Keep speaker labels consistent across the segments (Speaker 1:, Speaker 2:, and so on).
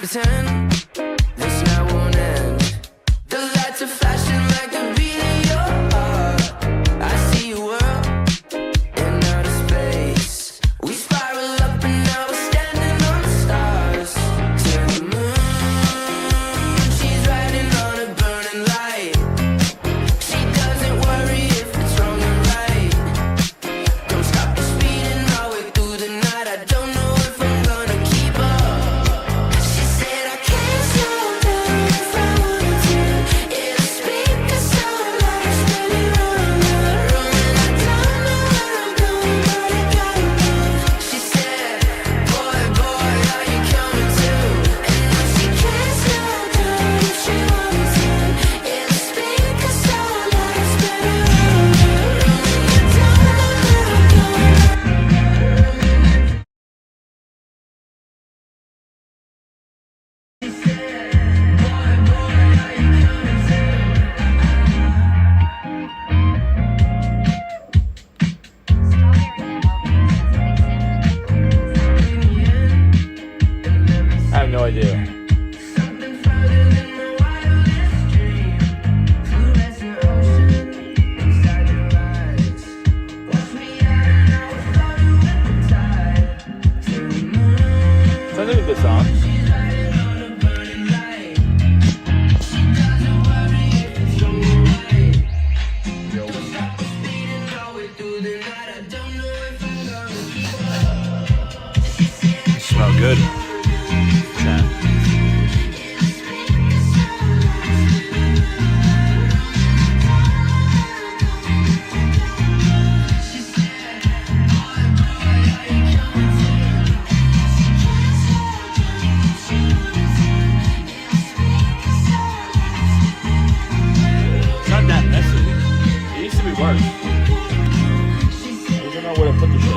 Speaker 1: pretend this night won't end. The lights are flashing like the beat of your heart. I see a world in outer space. We spiral up and now we're standing on the stars. To the moon, she's riding on a burning light. She doesn't worry if it's wrong or right. Don't stop the speeding all the way through the night. I don't know if I'm gonna keep up. She said I can't
Speaker 2: good. Chat. It's not that messy. It used to be worse. I just don't know where to put the shit.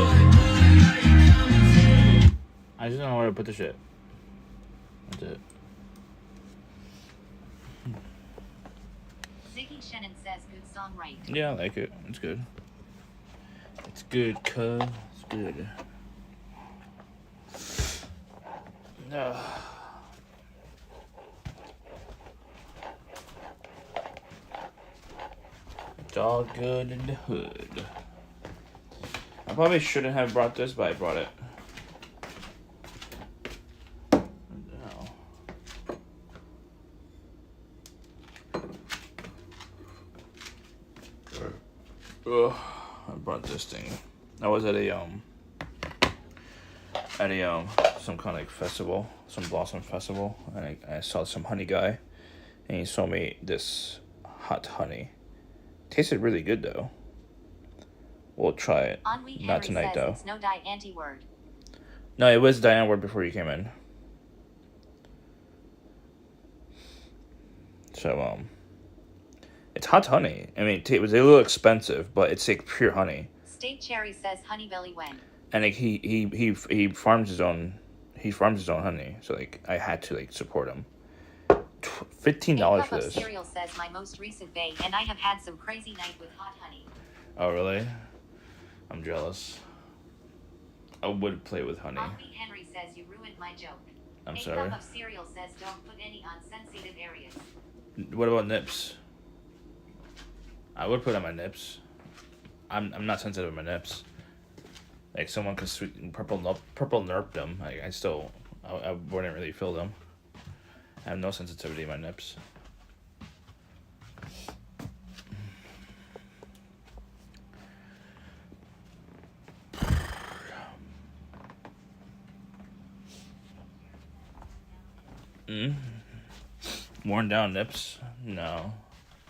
Speaker 2: I just don't know where to put the shit. That's it.
Speaker 3: Ziggy Shannon says good song, right?
Speaker 2: Yeah, I like it. It's good. It's good, cuz. It's good. No. It's all good in the hood. I probably shouldn't have brought this, but I brought it. Ugh, I brought this thing. I was at a some kind of like festival, some blossom festival, and I saw some honey guy, and he sold me this hot honey. Tasted really good though. We'll try it. Not tonight though.
Speaker 3: It's no die anti-word.
Speaker 2: No, it was Diane word before you came in. So it's hot honey. I mean, it was a little expensive, but it's like pure honey.
Speaker 3: State Cherry says honey belly when.
Speaker 2: And like he farms his own. He farms his own honey, so like I had to like support him. $15 for this.
Speaker 3: Cereal says my most recent bay, and I have had some crazy night with hot honey.
Speaker 2: Oh really? I'm jealous. I would play with honey.
Speaker 3: Henry Henry says you ruined my joke.
Speaker 2: I'm sorry.
Speaker 3: Cup of cereal says don't put any on sensitive areas.
Speaker 2: What about nips? I would put on my nips. I'm not sensitive to my nips. Like someone could purple nerp them. I wouldn't really feel them. I have no sensitivity in my nips. Worn down nips? No.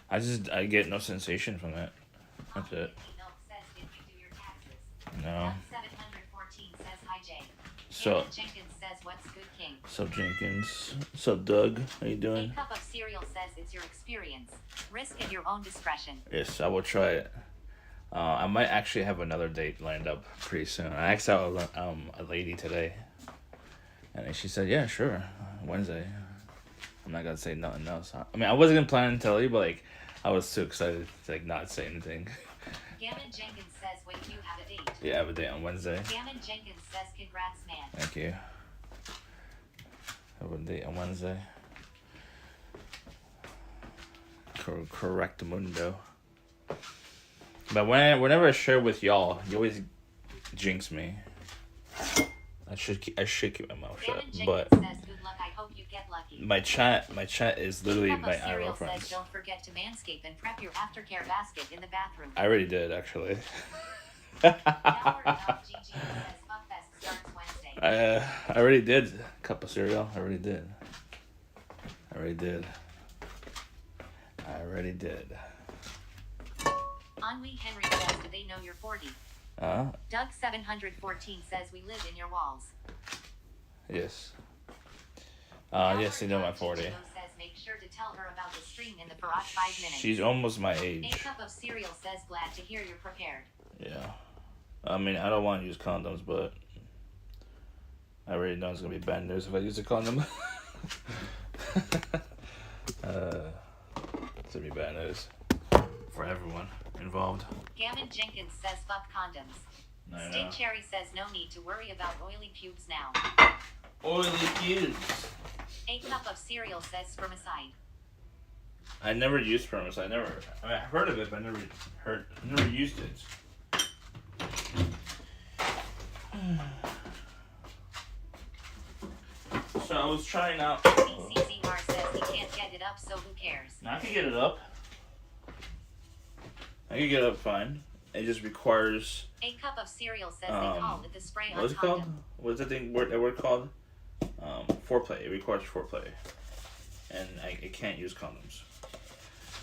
Speaker 2: I get no sensation from it. That's it. No.
Speaker 3: 714 says hi Jay.
Speaker 2: So
Speaker 3: Jenkins says what's good king.
Speaker 2: Sup Jenkins. Sup Doug. How you doing?
Speaker 3: A cup of cereal says it's your experience. Risk at your own discretion.
Speaker 2: Yes, I will try it. I might actually have another date lined up pretty soon. I asked out a lady today, and she said, "Yeah, sure, Wednesday." I'm not gonna say nothing else. I mean, I wasn't gonna plan to tell you, but like, I was too excited to like not say anything.
Speaker 3: Gammon Jenkins says, "Wait, you have a date?"
Speaker 2: Yeah, I have a date on Wednesday.
Speaker 3: Gammon Jenkins says, "Congrats, man."
Speaker 2: Thank you. I have a date on Wednesday. Correct mundo. But whenever I share with y'all, you always jinx me. I should keep my mouth shut. But
Speaker 3: says, "Good luck. I hope you get lucky."
Speaker 2: my chat is literally my IRL friends.
Speaker 3: Says, "Don't forget to manscape and prep your aftercare basket in the bathroom."
Speaker 2: I already did actually. I already did a cup of cereal. I already did.
Speaker 3: Ennui Henry says, "Do they know you're 40?" Doug 714 says, "We live in your walls."
Speaker 2: Yes. Yes, they know my 40.
Speaker 3: Says, "Make sure to tell her about the stream in the garage 5 minutes."
Speaker 2: She's almost my age.
Speaker 3: A cup of cereal says, "Glad to hear you're prepared."
Speaker 2: Yeah. I mean, I don't want to use condoms, but I already know it's going to be bad news if I use a condom. It's going to be bad news for everyone involved.
Speaker 3: Gammon Jenkins says, "Fuck condoms." State Cherry says, "No need to worry about oily pubes now."
Speaker 2: Oily pubes.
Speaker 3: A cup of cereal says, "Spermicide."
Speaker 2: I never used spermicide. I've heard of it, but I never used it. So I was trying out.
Speaker 3: CCR says he can't get it up, so who cares?
Speaker 2: I can get it up. I can get it up fine. It just requires.
Speaker 3: A cup of cereal says they call it the spray on
Speaker 2: What's it called? What's that thing? Word called? Foreplay. It requires foreplay, and I can't use condoms.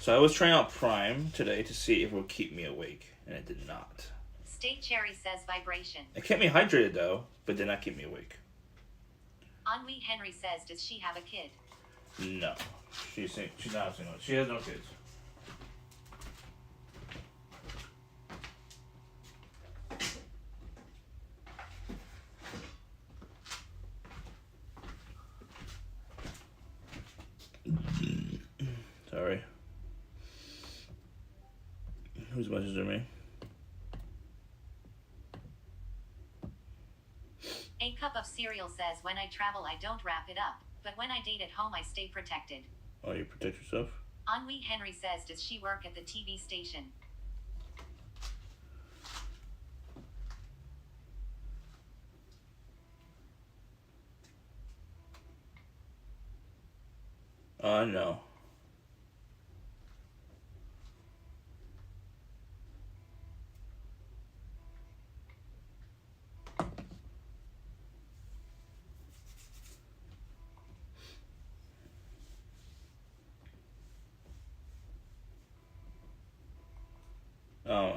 Speaker 2: So I was trying out Prime today to see if it would keep me awake, and it did not.
Speaker 3: State Cherry says vibration.
Speaker 2: It kept me hydrated though, but did not keep me awake.
Speaker 3: Ennui Henry says, does she have a kid?
Speaker 2: No, she's not single. She has no kids. Sorry. Who's messaging me?
Speaker 3: A cup of cereal says, when I travel I don't wrap it up, but when I date at home I stay protected.
Speaker 2: Oh, you protect yourself?
Speaker 3: Ennui Henry says, does she work at the TV station?
Speaker 2: No.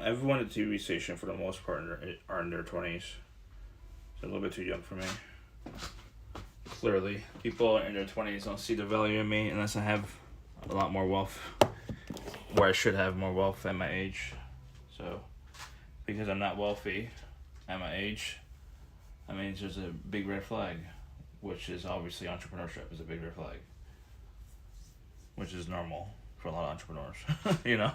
Speaker 2: Everyone at the TV station, for the most part, are in their 20s. It's a little bit too young for me. Clearly, people in their 20s don't see the value in me unless I have a lot more wealth, where I should have more wealth at my age. So, because I'm not wealthy at my age, I mean, it's just a big red flag, which is obviously entrepreneurship is a big red flag, which is normal for a lot of entrepreneurs. You know,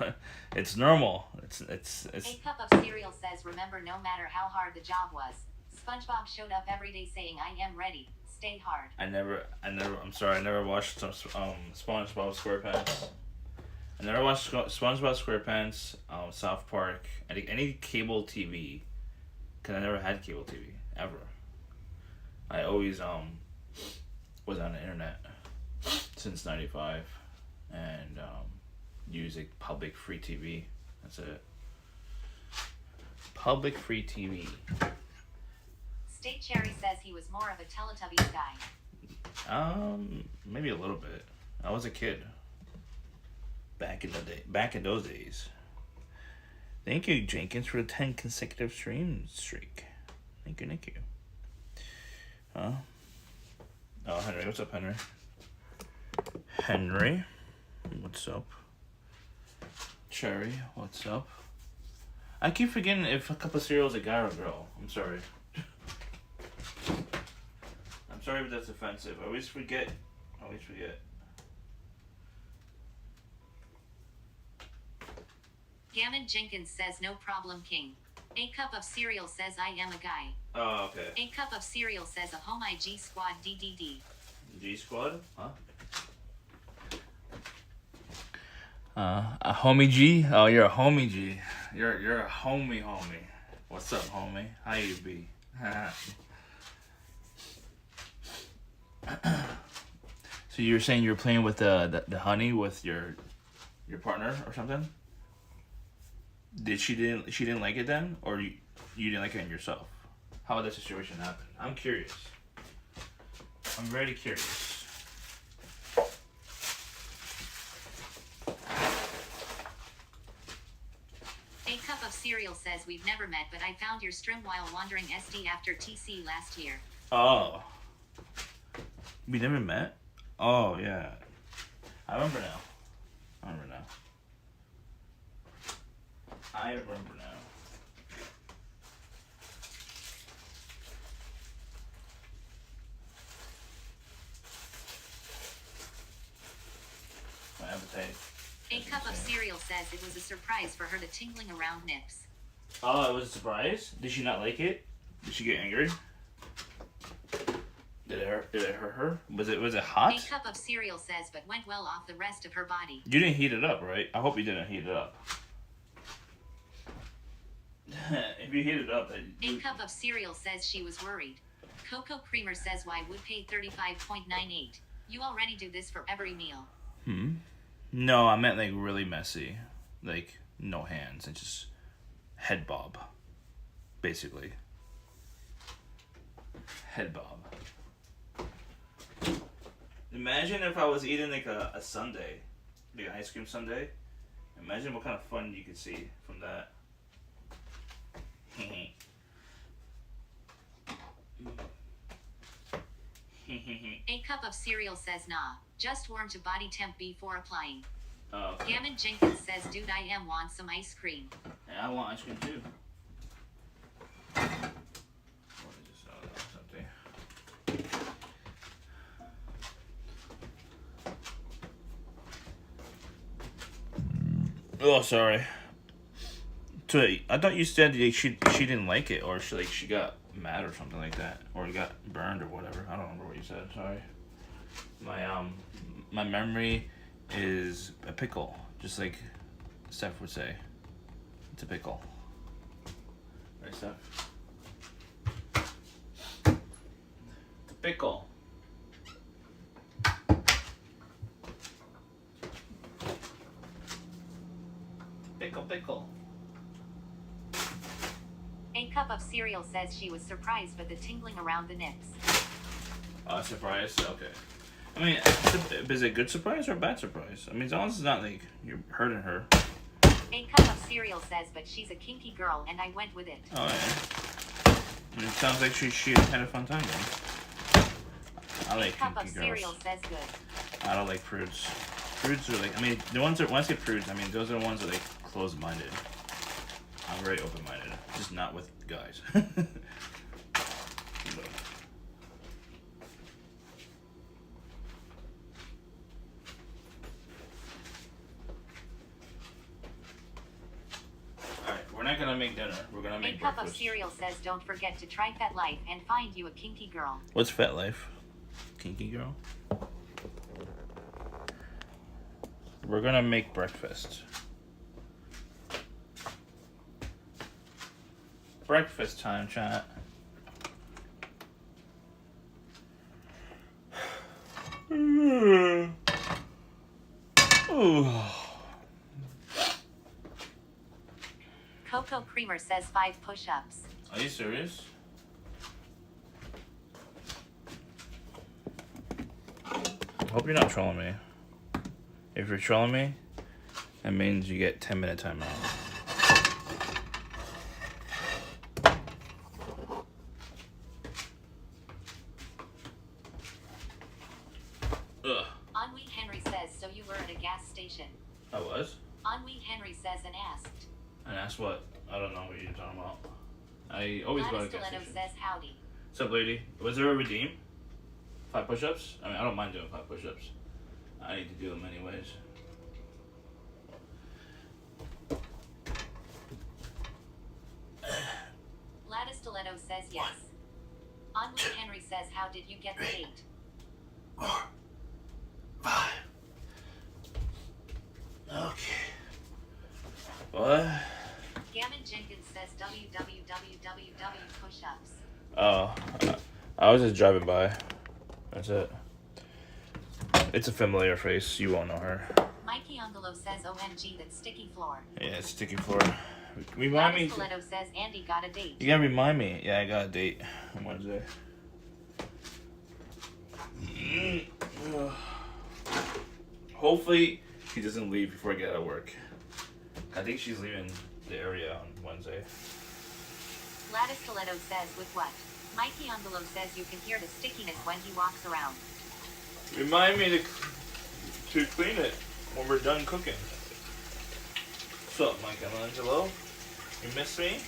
Speaker 2: it's normal. It's.
Speaker 3: A cup of cereal says, remember, no matter how hard the job was, SpongeBob showed up every day saying, I am ready, stay hard.
Speaker 2: I'm sorry, I never watched SpongeBob SquarePants. I never watched SpongeBob SquarePants, South Park, any cable TV, because I never had cable TV, ever. I always, was on the internet since 95, and, use a public free TV. That's it. Public free TV.
Speaker 3: State Cherry says he was more of a Teletubbies guy.
Speaker 2: Maybe a little bit. I was a kid. Back in those days. Thank you, Jenkins, for the 10 consecutive stream streak. Thank you. Huh? Oh, Henry, what's up, Henry? Henry, what's up? Cherry, what's up? I keep forgetting if a cup of cereal is a guy or a girl. I'm sorry. I'm sorry if that's offensive. I always forget.
Speaker 3: Gammon Jenkins says, no problem, King. A cup of cereal says, I am a guy.
Speaker 2: Oh, okay.
Speaker 3: A cup of cereal says, a home IG squad DDD.
Speaker 2: G squad? Huh? A homie G? Oh, you're a homie G. You're a homie. What's up, homie? How you be? So you're saying you're playing with the honey with your partner or something? She didn't like it then, or you didn't like it in yourself? How did that situation happen? I'm curious. I'm very curious.
Speaker 3: A cup of cereal says, we've never met, but I found your stream while wandering SD after TC last year.
Speaker 2: Oh. We never met? Oh, yeah. I remember now. My appetite.
Speaker 3: A cup of cereal says it was a surprise for her, the tingling around nips.
Speaker 2: Oh, it was a surprise? Did she not like it? Did she get angry? Did it hurt her? Was it hot?
Speaker 3: A cup of cereal says, but went well off the rest of her body.
Speaker 2: You didn't heat it up, right? I hope you didn't heat it up. If you heat it up...
Speaker 3: A cup of cereal says she was worried. Cocoa Creamer says, why would pay 35.98? You already do this for every meal.
Speaker 2: No, I meant like really messy. Like no hands and just head bob. Basically. Head bob. Imagine if I was eating like a sundae, like an ice cream sundae. Imagine what kind of fun you could see from that.
Speaker 3: A cup of cereal says nah. Just warm to body temp before applying.
Speaker 2: Oh, okay.
Speaker 3: Gammon Jenkins says, dude, I am want some ice cream.
Speaker 2: Yeah, I want ice cream too. What is this? Oh, that was empty. Oh, sorry. So I thought you said that she didn't like it, or she got mad or something like that, or got burned or whatever. I don't remember what you said. Sorry. My memory is a pickle, just like Steph would say. It's a pickle. Right, Steph? It's a pickle. Pickle.
Speaker 3: A cup of cereal says she was surprised by the tingling around the nips.
Speaker 2: Surprise? Okay. I mean, is it a good surprise or a bad surprise? I mean, as long as it's not like you're hurting her.
Speaker 3: A cup of cereal says, but she's a kinky girl and I went with it.
Speaker 2: Oh, yeah. I mean, it sounds like she had a fun time then. I like
Speaker 3: A cup of
Speaker 2: kinky
Speaker 3: cereal
Speaker 2: girls.
Speaker 3: says good.
Speaker 2: I don't like prudes. Prudes are like, I mean, the ones that, when I say prudes, I mean, those are the ones that are like closed-minded. I'm very open-minded, just not with guys. Alright, we're not gonna make dinner. We're gonna make
Speaker 3: A cup
Speaker 2: breakfast.
Speaker 3: of cereal says, don't forget to try Pet Life and find you a kinky girl.
Speaker 2: What's Fat Life? Kinky girl? We're gonna make breakfast. Breakfast time, chat. Ooh.
Speaker 3: Cocoa Creamer says 5 push-ups.
Speaker 2: Are you serious? I hope you're not trolling me. If you're trolling me, that means you get 10-minute timeout. Ugh.
Speaker 3: Ennui Henry says, so you were at a gas station.
Speaker 2: I was?
Speaker 3: Ennui Henry says and asked.
Speaker 2: And that's what? I don't know what you're talking about. I always go to
Speaker 3: Gladys
Speaker 2: gas
Speaker 3: Stiletto
Speaker 2: station.
Speaker 3: says howdy.
Speaker 2: What's up, lady? Was there a redeem? 5 push-ups? I mean, I don't mind doing 5 push-ups. I need to do them anyways.
Speaker 3: Gladys Stiletto says yes. Ennui Henry says, how did you get the date?
Speaker 2: 4, 5. Okay. What?
Speaker 3: Gammon Jenkins says www push-ups.
Speaker 2: Oh, I was just driving by. That's it. It's a familiar face. You won't know her.
Speaker 3: Mikey Ungolo says OMG, that sticky floor.
Speaker 2: Yeah, it's sticky floor. Remind me.
Speaker 3: Gladys Stiletto says Andy got a date.
Speaker 2: You gotta remind me. Yeah, I got a date on Wednesday. Hopefully, he doesn't leave before I get out of work. I think she's leaving the area on Wednesday.
Speaker 3: Gladys Stiletto says with what? Mikey Ungolo says you can hear the stickiness when he walks around.
Speaker 2: Remind me to clean it when we're done cooking. What's up, Michelangelo? You miss me?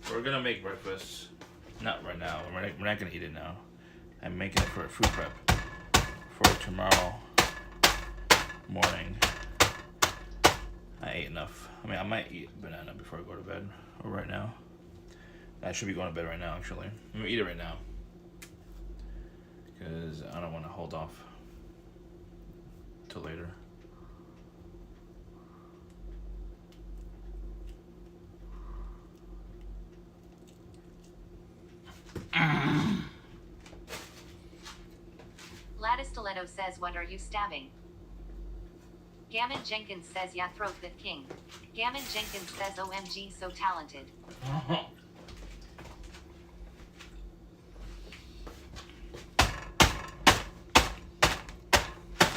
Speaker 2: We're gonna make breakfast. Not right now. We're not gonna eat it now. I'm making it for a food prep for tomorrow morning. I ate enough. I mean, I might eat banana before I go to bed, or right now. I should be going to bed right now, actually. I'm gonna eat it right now because I don't want to hold off till later.
Speaker 3: Gladys Stiletto says, what are you stabbing? Gammon Jenkins says, yeah, throat that king. Gammon Jenkins says, OMG, so talented.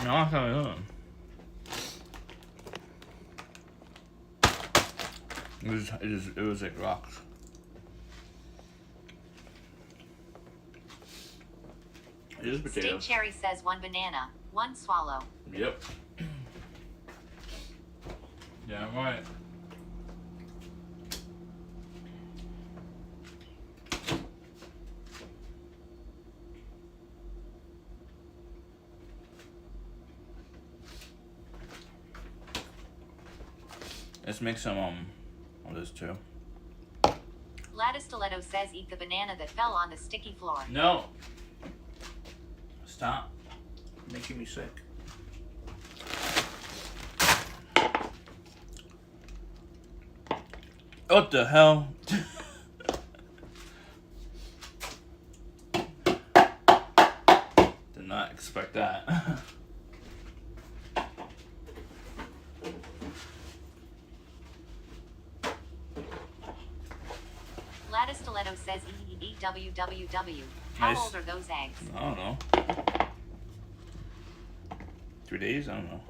Speaker 2: No, I'm coming on. It was like rocks. It is potato.
Speaker 3: State Cherry says, 1 banana, 1 swallow.
Speaker 2: Yep. Yeah, I'm right. Let's make some of this too.
Speaker 3: Lattice Stiletto says, eat the banana that fell on the sticky floor.
Speaker 2: No. Stop. Making me sick. What the hell? Did not expect that.
Speaker 3: Lattice Stiletto says, EWWW. How
Speaker 2: Nice.
Speaker 3: old are those eggs?
Speaker 2: I don't know. 3 days? I don't know.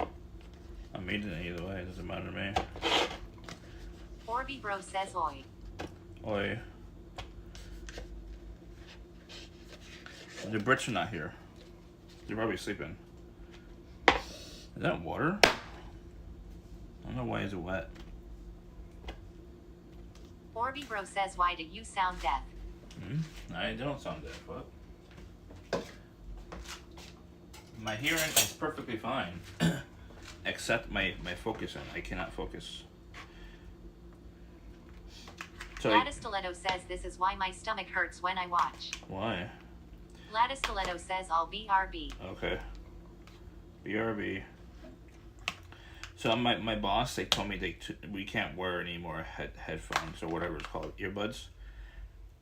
Speaker 2: I'm eating it either way. It doesn't matter to me.
Speaker 3: Orby Bro says, oi.
Speaker 2: Oi. The Brits are not here. They're probably sleeping. Is that water? I don't know why is it wet.
Speaker 3: Orby Bro says, why do you sound deaf?
Speaker 2: I don't sound deaf. What? My hearing is perfectly fine. Except my focusing. I cannot focus. So
Speaker 3: Lattice Stiletto says, this is why my stomach hurts when I watch.
Speaker 2: why?
Speaker 3: Lattice Stiletto says, I'll BRB.
Speaker 2: Okay. BRB. So my boss, they told me we can't wear any more headphones or whatever it's called, earbuds.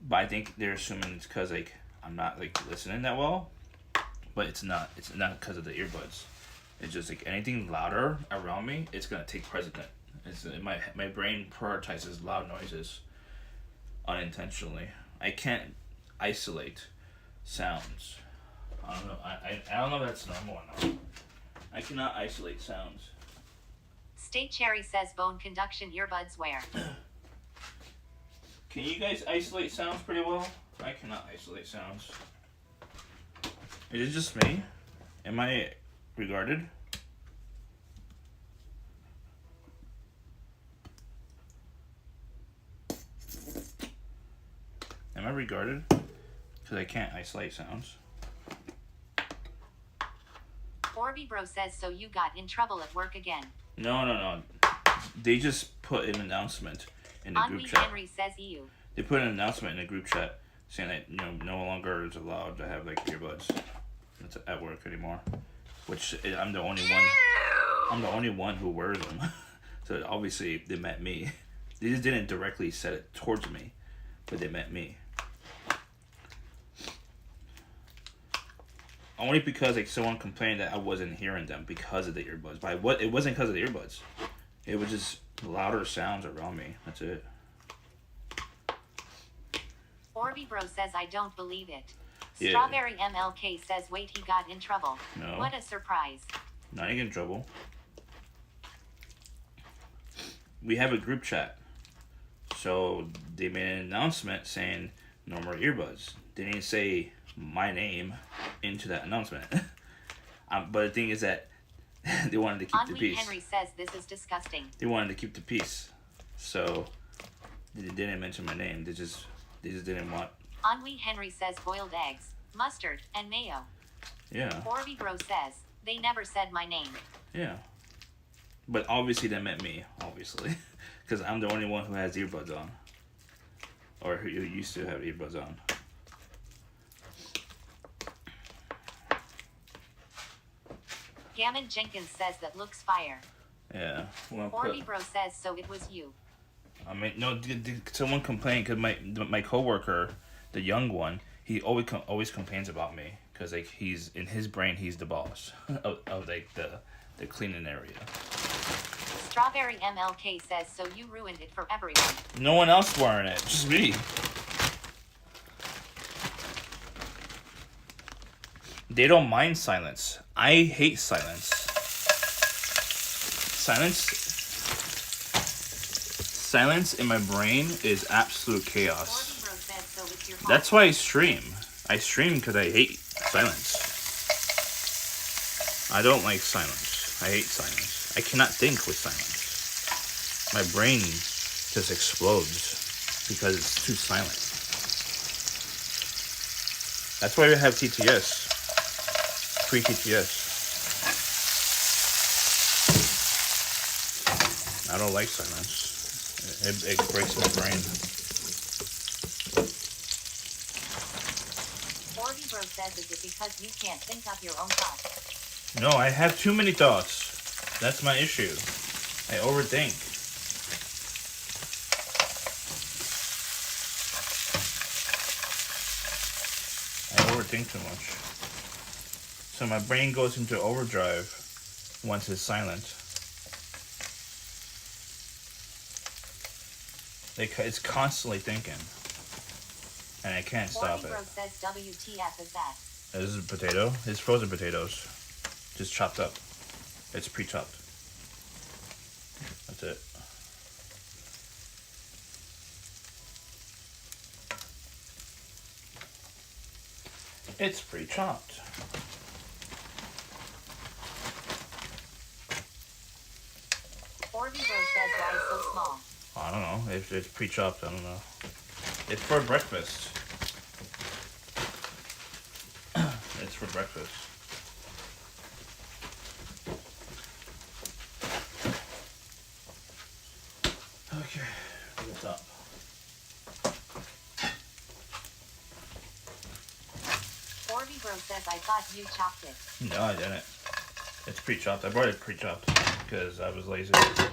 Speaker 2: But I think they're assuming it's because like I'm not like listening that well. But it's not. It's not because of the earbuds. It's just like anything louder around me, it's gonna take precedent. It's my brain prioritizes loud noises unintentionally. I can't isolate sounds. I don't know. I don't know if that's normal or not. I cannot isolate sounds.
Speaker 3: State Cherry says, bone conduction earbuds wear.
Speaker 2: Can you guys isolate sounds pretty well? I cannot isolate sounds. Is it just me? Am I regarded? Am I regarded? Because I can't isolate sounds.
Speaker 3: Orby Bro says, so you got in trouble at work again.
Speaker 2: No. They just put an announcement in the group
Speaker 3: Henri
Speaker 2: chat.
Speaker 3: Henry says, EU.
Speaker 2: They put an announcement in the group chat saying that no longer is allowed to have like earbuds at work anymore. Which I'm the only one. I'm the only one who wears them. So obviously they meant me. They just didn't directly set it towards me, but they meant me. Only because like someone complained that I wasn't hearing them because of the earbuds. But it wasn't because of the earbuds. It was just louder sounds around me. That's it.
Speaker 3: Orby Bro says, I don't believe it.
Speaker 2: Yeah.
Speaker 3: Strawberry MLK says, wait, he got in trouble.
Speaker 2: No.
Speaker 3: What a surprise.
Speaker 2: Not get in trouble. We have a group chat. So they made an announcement saying no more earbuds. They didn't say my name into that announcement. But the thing is that they wanted to keep the
Speaker 3: Henri
Speaker 2: peace.
Speaker 3: Henry says, this is disgusting.
Speaker 2: They wanted to keep the peace. So they didn't mention my name. They just didn't want.
Speaker 3: Henri Henry says, boiled eggs, mustard, and mayo.
Speaker 2: Yeah.
Speaker 3: Orby Bro says, they never said my name.
Speaker 2: Yeah. But obviously that meant me, obviously. Because I'm the only one who has earbuds on. Or who used to have earbuds on.
Speaker 3: Gammon Jenkins says, that looks fire.
Speaker 2: Yeah. Well,
Speaker 3: Orby Bro says, so it was you.
Speaker 2: I mean, no, someone complained because my coworker, the young one, he always complains about me because like he's in his brain he's the boss of like the cleaning area.
Speaker 3: Strawberry MLK says, so you ruined it for everyone.
Speaker 2: No one else wearing it, just me. They don't mind silence. I hate silence. Silence in my brain is absolute chaos.
Speaker 3: Bro says, so it's your fault.
Speaker 2: That's why I stream. I stream because I hate silence. I don't like silence. I hate silence. I cannot think with silence. My brain just explodes because it's too silent. That's why we have TTS. Free TTS. I don't like silence. It breaks my brain.
Speaker 3: Bro says, is it because you can't think of your own thoughts?
Speaker 2: No, I have too many thoughts. That's my issue. I overthink. Too much. So my brain goes into overdrive once it's silent. It's constantly thinking. And I can't stop it.
Speaker 3: Says, WTF is that?
Speaker 2: This is a potato. It's frozen potatoes. Just chopped up. It's pre-chopped. That's it. It's pre-chopped.
Speaker 3: Bro says, why so small?
Speaker 2: I don't know. If it's pre-chopped, I don't know. It's for breakfast. It's for breakfast. Okay, what's up?
Speaker 3: Bro says, I thought you chopped it.
Speaker 2: No, I didn't. It's pre-chopped. I brought it pre-chopped because I was lazy. I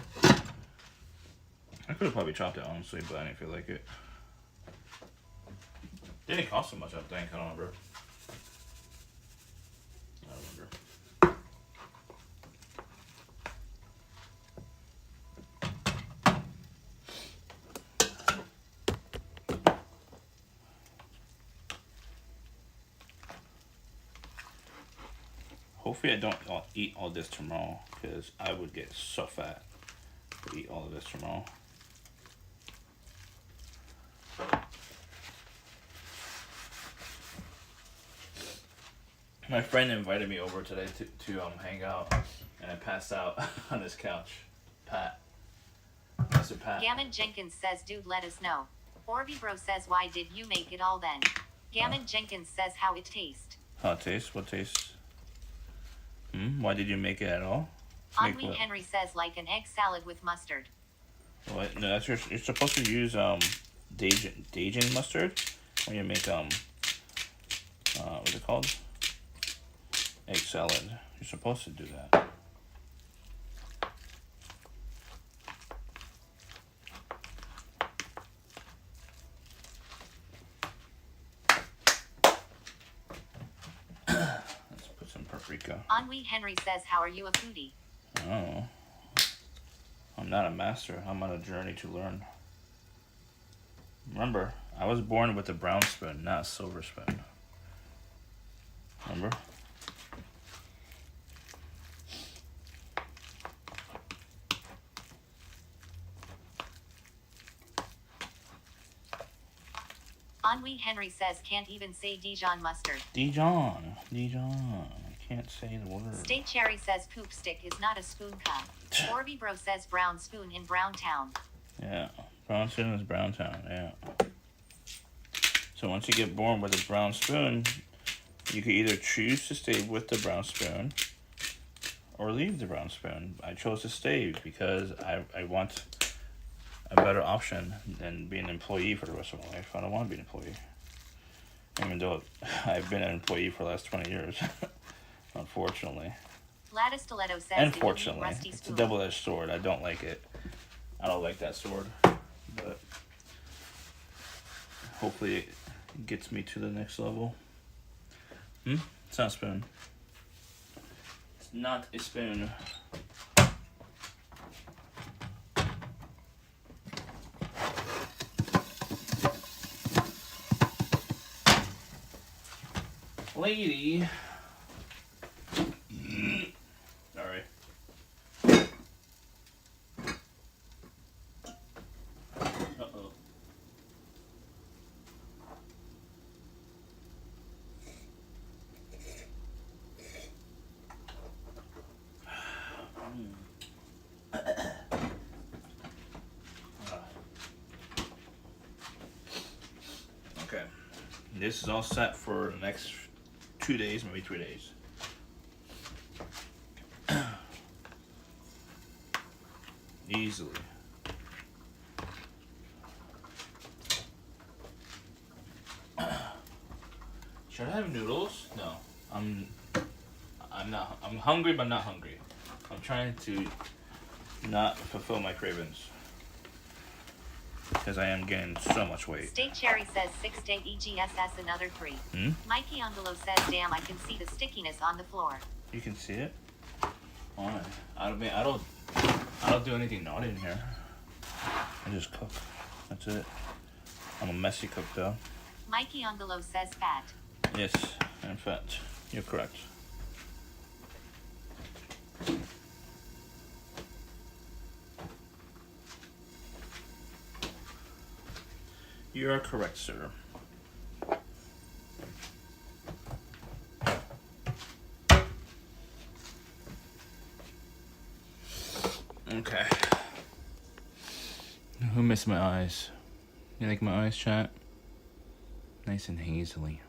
Speaker 2: could have probably chopped it, honestly, but I didn't feel like it. Didn't cost so much, I think. I don't remember. Hopefully I don't eat all this tomorrow, because I would get so fat to eat all of this tomorrow. My friend invited me over today to hang out, and I passed out on his couch. Pat. Mr. Pat.
Speaker 3: Gammon Jenkins says, dude, let us know. Bro says, why did you make it all then? Gammon Jenkins says, how it tastes.
Speaker 2: How it tastes? What tastes? Why did you make it at all?
Speaker 3: Henry Henry says, like an egg salad with mustard.
Speaker 2: What? No, you're supposed to use Dijon mustard when you make what's it called? Egg salad. You're supposed to do that. Let's put some paprika.
Speaker 3: Henry Henry says, how are you a foodie?
Speaker 2: Oh, I'm not a master. I'm on a journey to learn. Remember, I was born with a brown spoon, not a silver spoon. Remember?
Speaker 3: Henry Henry says, can't even say Dijon mustard.
Speaker 2: Dijon. I can't say the word.
Speaker 3: State Cherry says, poop stick is not a spoon cup. Bro says, brown spoon in Brown Town.
Speaker 2: Yeah, brown spoon is Brown Town, yeah. So once you get born with a brown spoon, you can either choose to stay with the brown spoon or leave the brown spoon. I chose to stay because I want a better option than being an employee for the rest of my life. I don't want to be an employee. Even though I've been an employee for the last 20 years, unfortunately.
Speaker 3: Lattice Stiletto says,
Speaker 2: Unfortunately,
Speaker 3: rusty
Speaker 2: it's a
Speaker 3: spoon.
Speaker 2: double-edged sword. I don't like it. I don't like that sword, but hopefully It gets me to the next level. It's not a spoon. It's not a spoon. Lady. Sorry. Uh-oh. Okay. This is all set for the next 2 days, maybe 3 days. Easily. Should I have noodles? No. I'm not. I'm hungry, but not hungry. I'm trying to not fulfill my cravings because I am gaining so much weight.
Speaker 3: State Cherry says 6 day EGSS another 3. Mikey Angelo says, damn, I can see the stickiness on the floor.
Speaker 2: You can see it? Why? I don't do anything naughty in here. I just cook. That's it. I'm a messy cook though.
Speaker 3: Mikey Angelo says fat.
Speaker 2: Yes, I'm fat. You're correct. You are correct, sir. Okay. Who missed my eyes? You like my eyes, chat? Nice and hazily.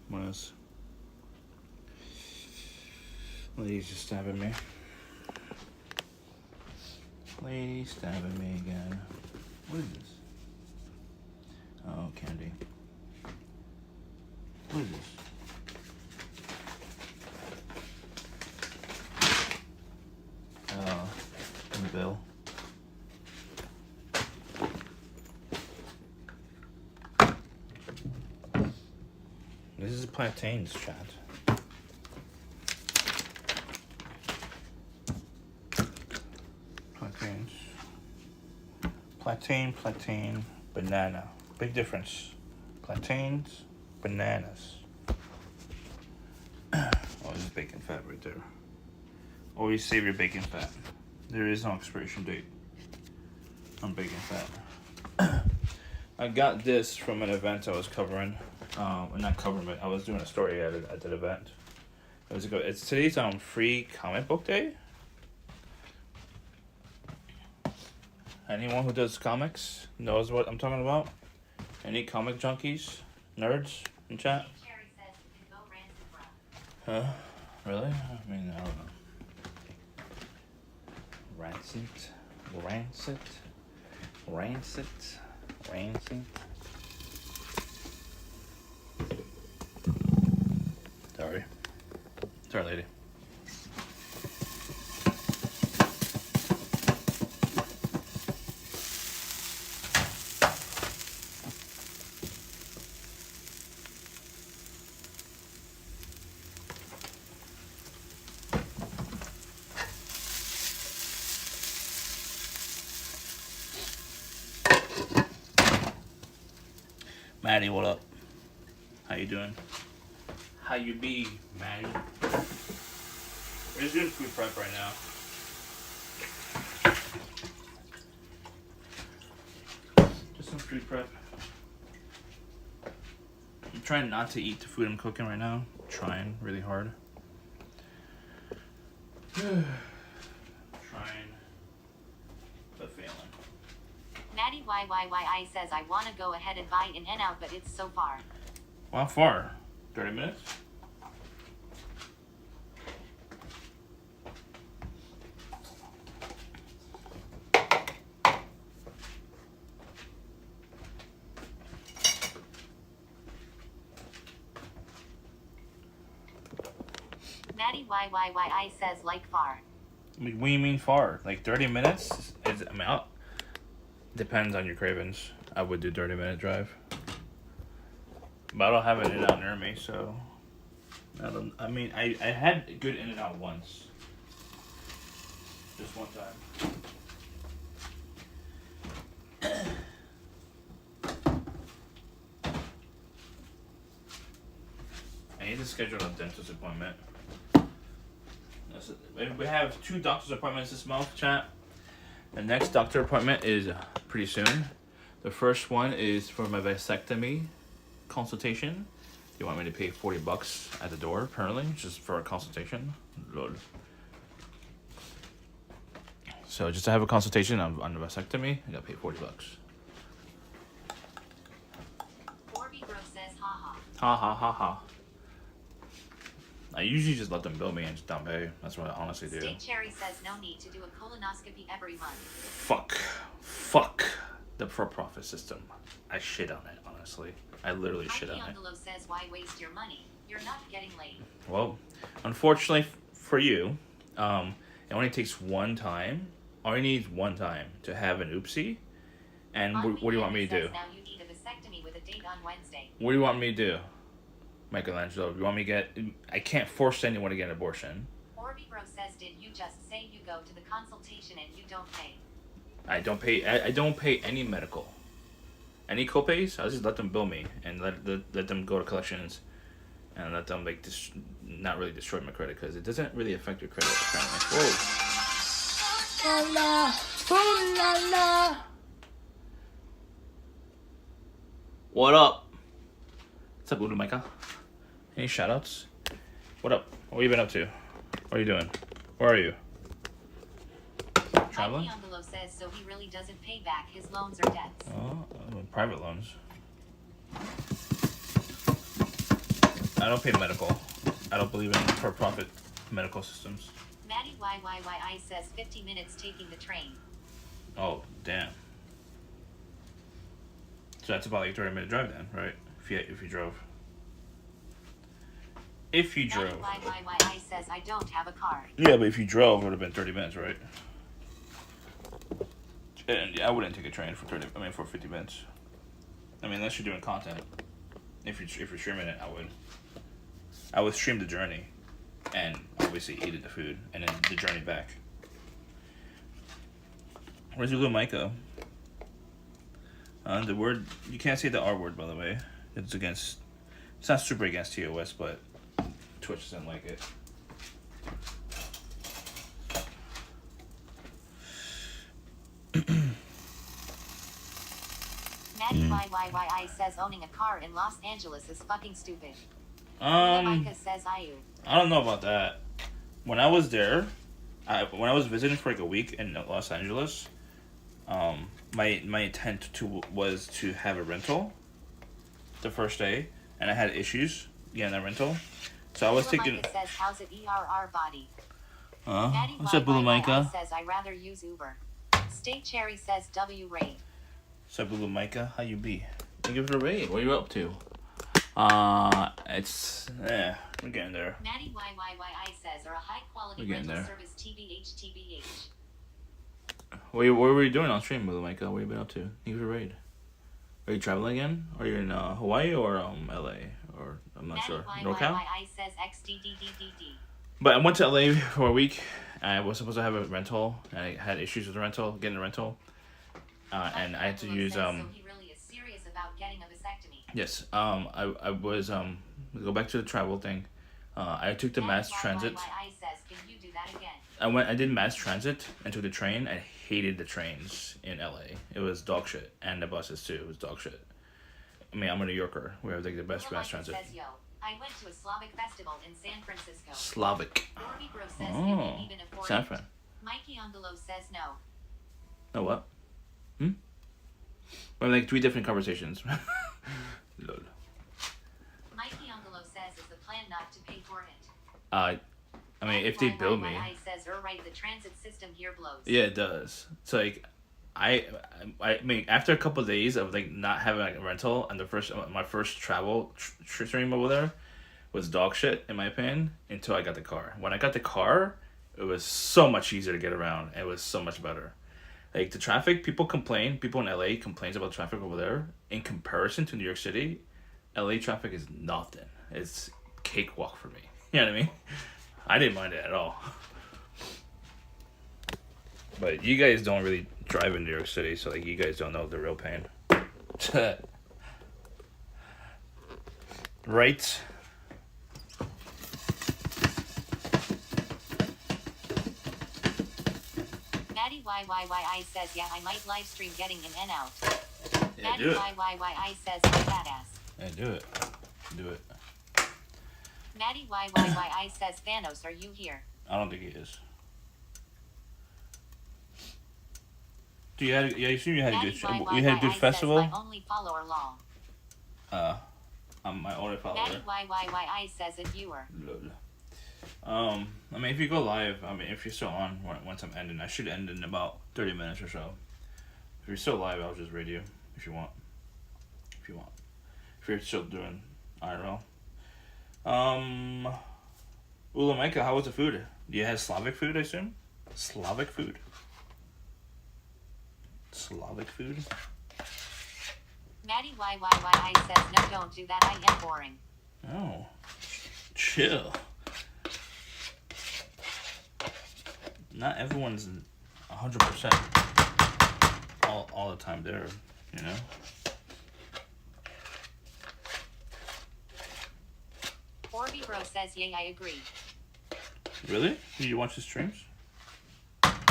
Speaker 2: What else? Lady's just stabbing me. Lady's stabbing me again. What is this? Oh, candy. What is this? Oh, the bill. This is plantains, chat. Plantains. Plantain, banana. Big difference. Plantains, bananas. Oh, this is bacon fat right there. Always save your bacon fat. There is no expiration date on bacon fat. I got this from an event I was covering. Not covering, but I was doing a story at that event. It's today's free comic book day. Anyone who does comics knows what I'm talking about. Any comic junkies, nerds in chat?
Speaker 3: Cherry says you can go rancid, bro.
Speaker 2: Huh? Really? I mean, I don't know. Rancid. Sorry, lady. Maddie, what up? How you doing? How you be, Maddie? We're just doing food prep right now. Just some food prep. I'm trying not to eat the food I'm cooking right now. I'm trying really hard. Trying, but failing.
Speaker 3: Maddie YYYI says I want to go ahead and buy In-N-Out, but it's so far.
Speaker 2: Well, how far? 30 minutes?
Speaker 3: Maddie YYYI says like far.
Speaker 2: What do you mean far? Like 30 minutes? Depends on your cravings. I would do 30-minute drive. But I don't have an In-N-Out near me, so... I had good In-N-Out once. Just one time. I need to schedule a dentist appointment. We have 2 doctor's appointments this month, chat. The next doctor appointment is pretty soon. The first one is for my vasectomy consultation. They want me to pay $40 at the door, apparently, just for a consultation. Lord. So just to have a consultation on the vasectomy, I gotta pay $40.
Speaker 3: Orby Bro says haha.
Speaker 2: Ha ha ha ha. I usually just let them bill me and just don't pay. That's what I honestly do.
Speaker 3: State Cherry says no need to do a colonoscopy every month.
Speaker 2: Fuck the for-profit system. I shit on it, honestly. I literally shit on it.
Speaker 3: Angelo says why waste your money? You're not getting laid.
Speaker 2: Well, unfortunately for you, it only takes one time. All you need is one time to have an oopsie. And what do you want me to do?
Speaker 3: Now you need a vasectomy with a date on Wednesday.
Speaker 2: What do you want me to do, Michelangelo? You want me to get... I can't force anyone to get an abortion.
Speaker 3: Orby Bro says did you just say you go to the consultation and you don't pay?
Speaker 2: I don't pay any medical. Any copays, I'll just let them bill me and let them go to collections and let them not really destroy my credit because it doesn't really affect your credit apparently. Whoa. La la, ooh la la. What up? What's up, Ulu Micah? Any shoutouts? What up? What have you been up to? What are you doing? Where are you? Traveling?
Speaker 3: Angelo says so he really doesn't pay back his loans or debts.
Speaker 2: Oh, private loans. I don't pay medical. I don't believe in for-profit medical systems.
Speaker 3: Maddie YYYI says 50 minutes taking the train.
Speaker 2: Oh, damn. So that's about like a 30-minute drive then, right? If you drove. If you drove.
Speaker 3: Maddie YYYI says I don't have a car.
Speaker 2: Yeah, but if you drove, it would have been 30 minutes, right? And yeah, I wouldn't take a train for 50 minutes. I mean, unless you're doing content. If you're streaming it, I would stream the journey, and obviously eat the food, and then the journey back. Where's your little Micah? The word you can't say the R word, by the way. It's not super against TOS, but Twitch doesn't like it.
Speaker 3: Maddie YYYI says owning a car in Los Angeles is fucking stupid. Micah says I
Speaker 2: don't know about that. When I was there, when I was visiting for like a week in Los Angeles, my intent was to have a rental the first day, and I had issues getting a rental, so I was thinking.
Speaker 3: Micah says how's it ERR body?
Speaker 2: What's up, Bulu Micah?
Speaker 3: Says I rather use Uber. State Cherry says W Ray.
Speaker 2: What's up, Bulu Micah? How you be? Thank you for the raid. What are you up to? We're getting there.
Speaker 3: Maddie YYYI says are a high quality rental service TBH.
Speaker 2: What were you doing on stream, Bulu Micah? What have you been up to? Thank you for the raid. Are you traveling again? Are you in Hawaii or LA? Or I'm not sure. NorCal?
Speaker 3: YYYI says XDDDDD.
Speaker 2: But I went to LA for a week. I was supposed to have a rental. I had issues with the rental, getting a rental. And I had to use
Speaker 3: So he really is serious about getting a vasectomy.
Speaker 2: Yes. I was go back to the travel thing. I took the mass transit.
Speaker 3: Says, can you do that again?
Speaker 2: I did mass transit and took the train. I hated the trains in LA. It was dog shit, and the buses too. It was dog shit. I mean, I'm a New Yorker. We have like the best mass transit.
Speaker 3: Says, yo, I went to a Slavic festival in San Francisco.
Speaker 2: Slavic.
Speaker 3: Bro says, can you even afford
Speaker 2: San
Speaker 3: it?
Speaker 2: Fran.
Speaker 3: Mikey Angelo says no.
Speaker 2: No what? We're like 3 different conversations. Lol.
Speaker 3: Mikey Angelo says is the plan not to pay for it.
Speaker 2: I mean, if they bill me.
Speaker 3: Says, right, the transit system here blows.
Speaker 2: Yeah, it does. It's like, I mean, after a couple of days of like not having like a rental, and my first travel stream over there was dog shit in my opinion until I got the car. When I got the car, it was so much easier to get around. It was so much better. Like the traffic, people in LA complains about traffic over there. In comparison to New York City, LA traffic is nothing. It's cakewalk for me. You know what I mean? I didn't mind it at all. But you guys don't really drive in New York City, so like you guys don't know the real pain. Right?
Speaker 3: Maddie YYYI says, yeah, I might live stream getting in and out.
Speaker 2: Yeah,
Speaker 3: Maddie
Speaker 2: do it.
Speaker 3: YYYI says, I'm badass.
Speaker 2: Yeah, do it. Do it.
Speaker 3: Maddie YYYI says, Thanos, are you here?
Speaker 2: I don't think he is. You assume you had a good festival?
Speaker 3: Says, my only follower lol.
Speaker 2: I'm my only follower.
Speaker 3: Maddie YYYI says, a viewer.
Speaker 2: I mean, if you go live, I mean, if you're still on once I'm ending, I should end in about 30 minutes or so. If you're still live, I'll just read you if you want. If you're still doing IRL. Ula Micah, how was the food? Do you have Slavic food, I assume? Slavic food?
Speaker 3: Maddie YYYI says, no, don't do that, I am boring.
Speaker 2: Oh. Chill. Not everyone's 100% all the time there, you know?
Speaker 3: Orby Bro says, yay, I agree.
Speaker 2: Really? Do you watch the streams?
Speaker 3: Maddie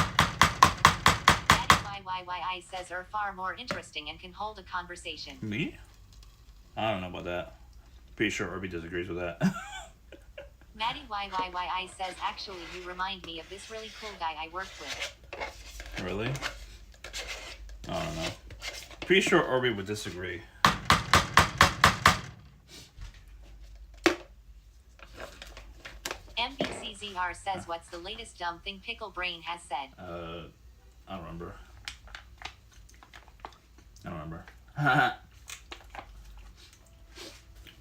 Speaker 3: YYYI says, are far more interesting and can hold a conversation.
Speaker 2: Me? I don't know about that. Pretty sure Orby disagrees with that.
Speaker 3: Maddie YYYI says, actually, you remind me of this really cool guy I worked with.
Speaker 2: Really? I don't know. Pretty sure Orby would disagree.
Speaker 3: MBCZR says, what's the latest dumb thing Pickle Brain has said?
Speaker 2: I don't remember.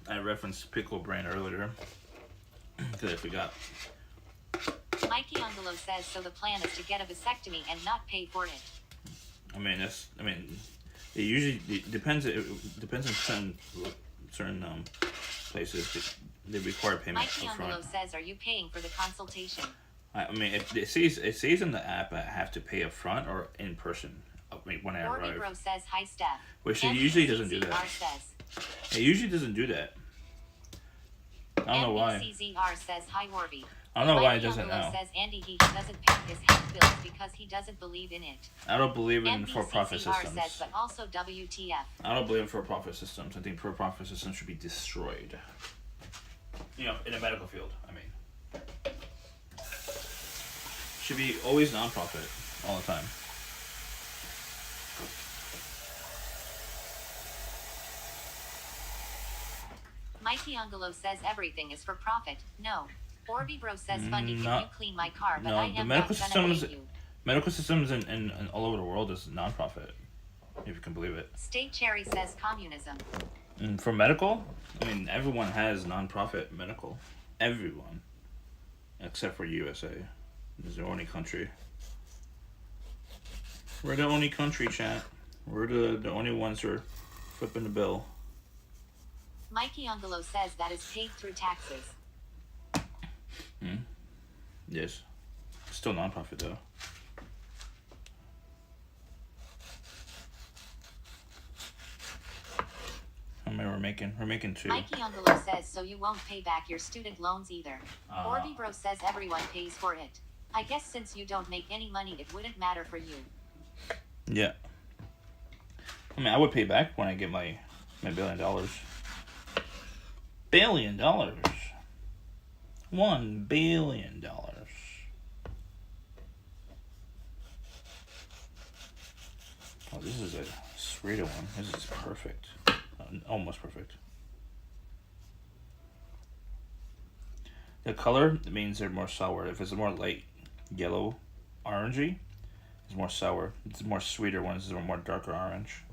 Speaker 2: I referenced Pickle Brain earlier. Because I forgot.
Speaker 3: Mikey Ungolo says, so the plan is to get a vasectomy and not pay for it.
Speaker 2: It usually depends. It depends on certain places. They require payment
Speaker 3: Mikey
Speaker 2: up front.
Speaker 3: Ungolo says, are you paying for the consultation?
Speaker 2: I mean, if it says in the app I have to pay up front or in person. When I arrive.
Speaker 3: Bro says, hi Steph.
Speaker 2: Which it usually doesn't do that. It usually doesn't do that. I don't know why.
Speaker 3: MBCZR says, hi Warby.
Speaker 2: I don't know why it doesn't now.
Speaker 3: Says Andy he doesn't pay his health bills because he doesn't believe in it.
Speaker 2: I don't believe in for-profit systems.
Speaker 3: Says, but also WTF.
Speaker 2: I don't believe in for-profit systems. I think for-profit systems should be destroyed. You know, in the medical field, I mean. Should be always non-profit all the time.
Speaker 3: Mikey Ungolo says everything is for profit. No. Orby Bro says, Fundy, can you clean my car? But I am not gonna pay you.
Speaker 2: Medical systems in all over the world is non-profit, if you can believe it.
Speaker 3: State Cherry says communism.
Speaker 2: For medical, I mean, everyone has non-profit medical. Everyone. Except for USA. It's the only country. We're the only country, chat. We're the only ones who are flipping the bill.
Speaker 3: Mikey Ungolo says that is paid through taxes.
Speaker 2: Yes. Still non-profit though. How many we're making 2.
Speaker 3: Mikey Ungolo says, so you won't pay back your student loans either. Orby Bro says everyone pays for it. I guess since you don't make any money, it wouldn't matter for you.
Speaker 2: Yeah. I mean, I would pay back when I get my $1 billion. $1 billion. $1 billion. Oh, this is a sweeter one. This is perfect. Almost perfect. The color means they're more sour. If it's more light yellow, orangey, it's more sour. It's more sweeter ones. It's more darker orange.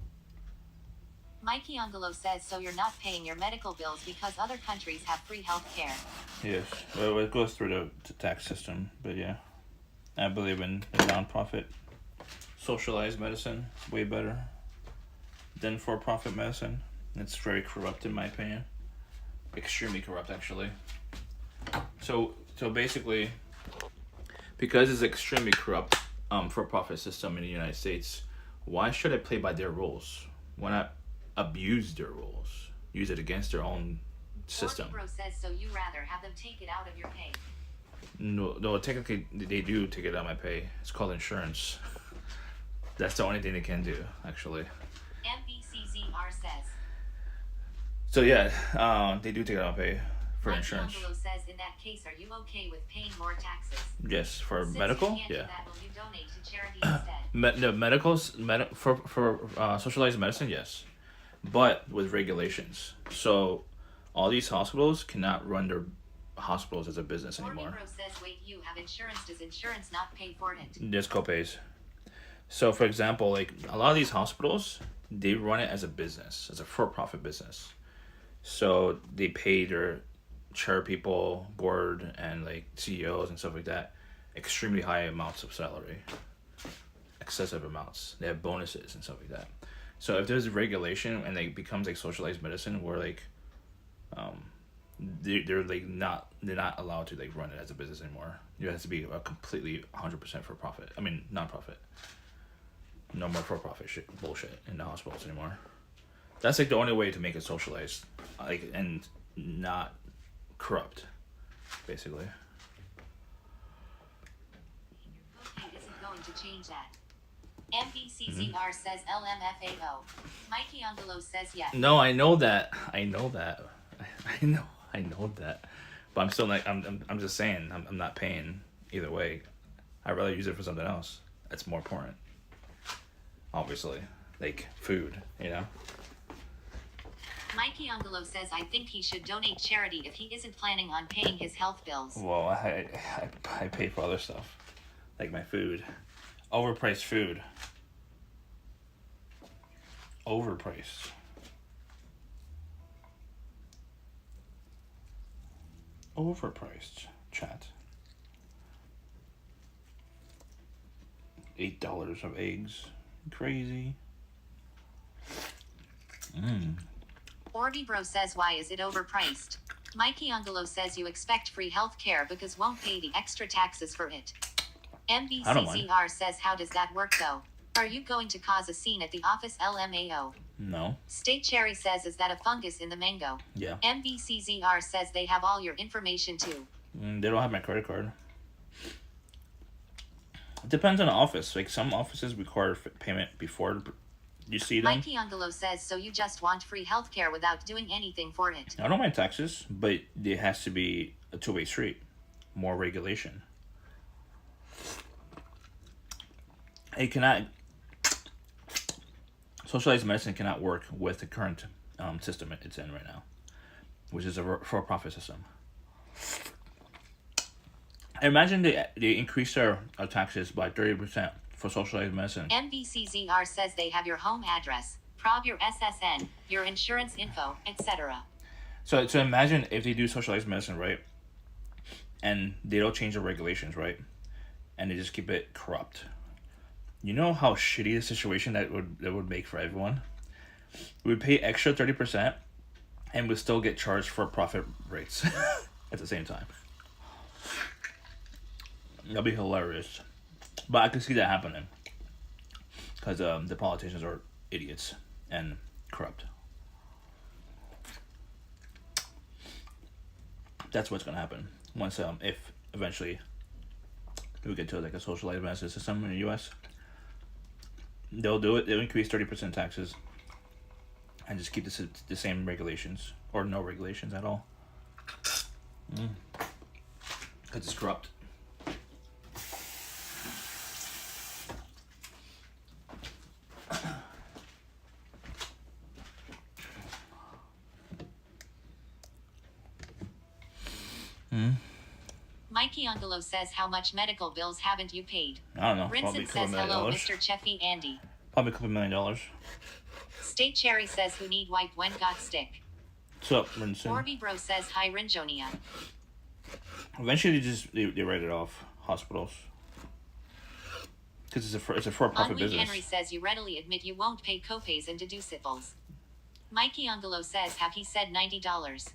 Speaker 3: Mikey Ungolo says, so you're not paying your medical bills because other countries have free health care.
Speaker 2: Yes, well, it goes through the tax system, but yeah. I believe in the non-profit, socialized medicine, way better than for-profit medicine. It's very corrupt in my opinion. Extremely corrupt, actually. So basically, because it's extremely corrupt for-profit system in the United States, why should I play by their rules? Why not abuse their rules? Use it against their own system.
Speaker 3: Bro says, so you rather have them take it out of your pay.
Speaker 2: No, technically they do take it out of my pay. It's called insurance. That's the only thing they can do, actually.
Speaker 3: MBCZR says.
Speaker 2: So yeah, they do take it out of my pay for
Speaker 3: Mike
Speaker 2: insurance.
Speaker 3: Angelo says, in that case, are you okay with paying more taxes?
Speaker 2: Yes, for
Speaker 3: Since
Speaker 2: medical,
Speaker 3: you can't do
Speaker 2: yeah.
Speaker 3: that, will you donate to charity instead?
Speaker 2: Medicals, for socialized medicine, yes, but with regulations. So all these hospitals cannot run their hospitals as a business anymore.
Speaker 3: Bro says, wait, you have insurance. Does insurance not pay for it?
Speaker 2: There's copays. So for example, like a lot of these hospitals, they run it as a business, as a for-profit business. So they pay their chair people, board, and like CEOs and stuff like that, extremely high amounts of salary, excessive amounts. They have bonuses and stuff like that. So if there's a regulation and it becomes like socialized medicine, where like, they're not allowed to like run it as a business anymore. It has to be a completely 100% for profit. I mean non-profit. No more for profit bullshit in the hospitals anymore. That's like the only way to make it socialized, like, and not corrupt, basically.
Speaker 3: Okay, isn't going to change that. MBCZR says LMFAO. Mikey Angelo says yes.
Speaker 2: No, I know that. I know that. I know that. But I'm still like, I'm just saying, I'm not paying either way. I'd rather use it for something else that's more important. Obviously, like food, you know.
Speaker 3: Mikey Angelo says, I think he should donate charity if he isn't planning on paying his health bills.
Speaker 2: Well, I pay for other stuff, like my food, overpriced food. Overpriced. Overpriced, chat. $8 of eggs. Crazy.
Speaker 3: Orby Bro says, why is it overpriced? Mikey Angelo says you expect free health care because won't pay the extra taxes for it. MBCCR says, how does that work though? Are you going to cause a scene at the office? LMAO.
Speaker 2: No.
Speaker 3: State Cherry says, is that a fungus in the mango?
Speaker 2: Yeah.
Speaker 3: MBCZR says they have all your information too.
Speaker 2: They don't have my credit card. It depends on the office. Like some offices require payment before you see them.
Speaker 3: Mikey Angelo says, so you just want free healthcare without doing anything for it.
Speaker 2: I don't mind taxes, but it has to be a two-way street. More regulation. It cannot... Socialized medicine cannot work with the current system it's in right now, which is a for-profit system. Imagine they increased our taxes by 30% for socialized medicine.
Speaker 3: MBCZR says they have your home address, prob your SSN, your insurance info, etc.
Speaker 2: So imagine if they do socialized medicine, right? And they don't change the regulations, right? And they just keep it corrupt. You know how shitty the situation that would make for everyone? We would pay extra 30% and we'd still get charged for profit rates at the same time. That'd be hilarious. But I can see that happening. Because the politicians are idiots and corrupt. That's what's going to happen. Once, if eventually we get to like a socialized medicine system in the U.S., they'll do it. They'll increase 30% taxes and just keep the same regulations or no regulations at all. Because it's corrupt.
Speaker 3: Mikey Angelo says, how much medical bills haven't you paid?
Speaker 2: I don't know.
Speaker 3: Vincent says, hello, Mr. Cheffy Andy.
Speaker 2: Probably a couple $1 million.
Speaker 3: State Cherry says who need wipe when got stick.
Speaker 2: What's up, Rinson?
Speaker 3: Orby Bro says hi Rinjonia.
Speaker 2: Eventually, they write it off, hospitals. Because it's a for-profit
Speaker 3: Henry
Speaker 2: business.
Speaker 3: Henry says you readily admit you won't pay copays and deducibles. Mikey Ungolo says have he said $90.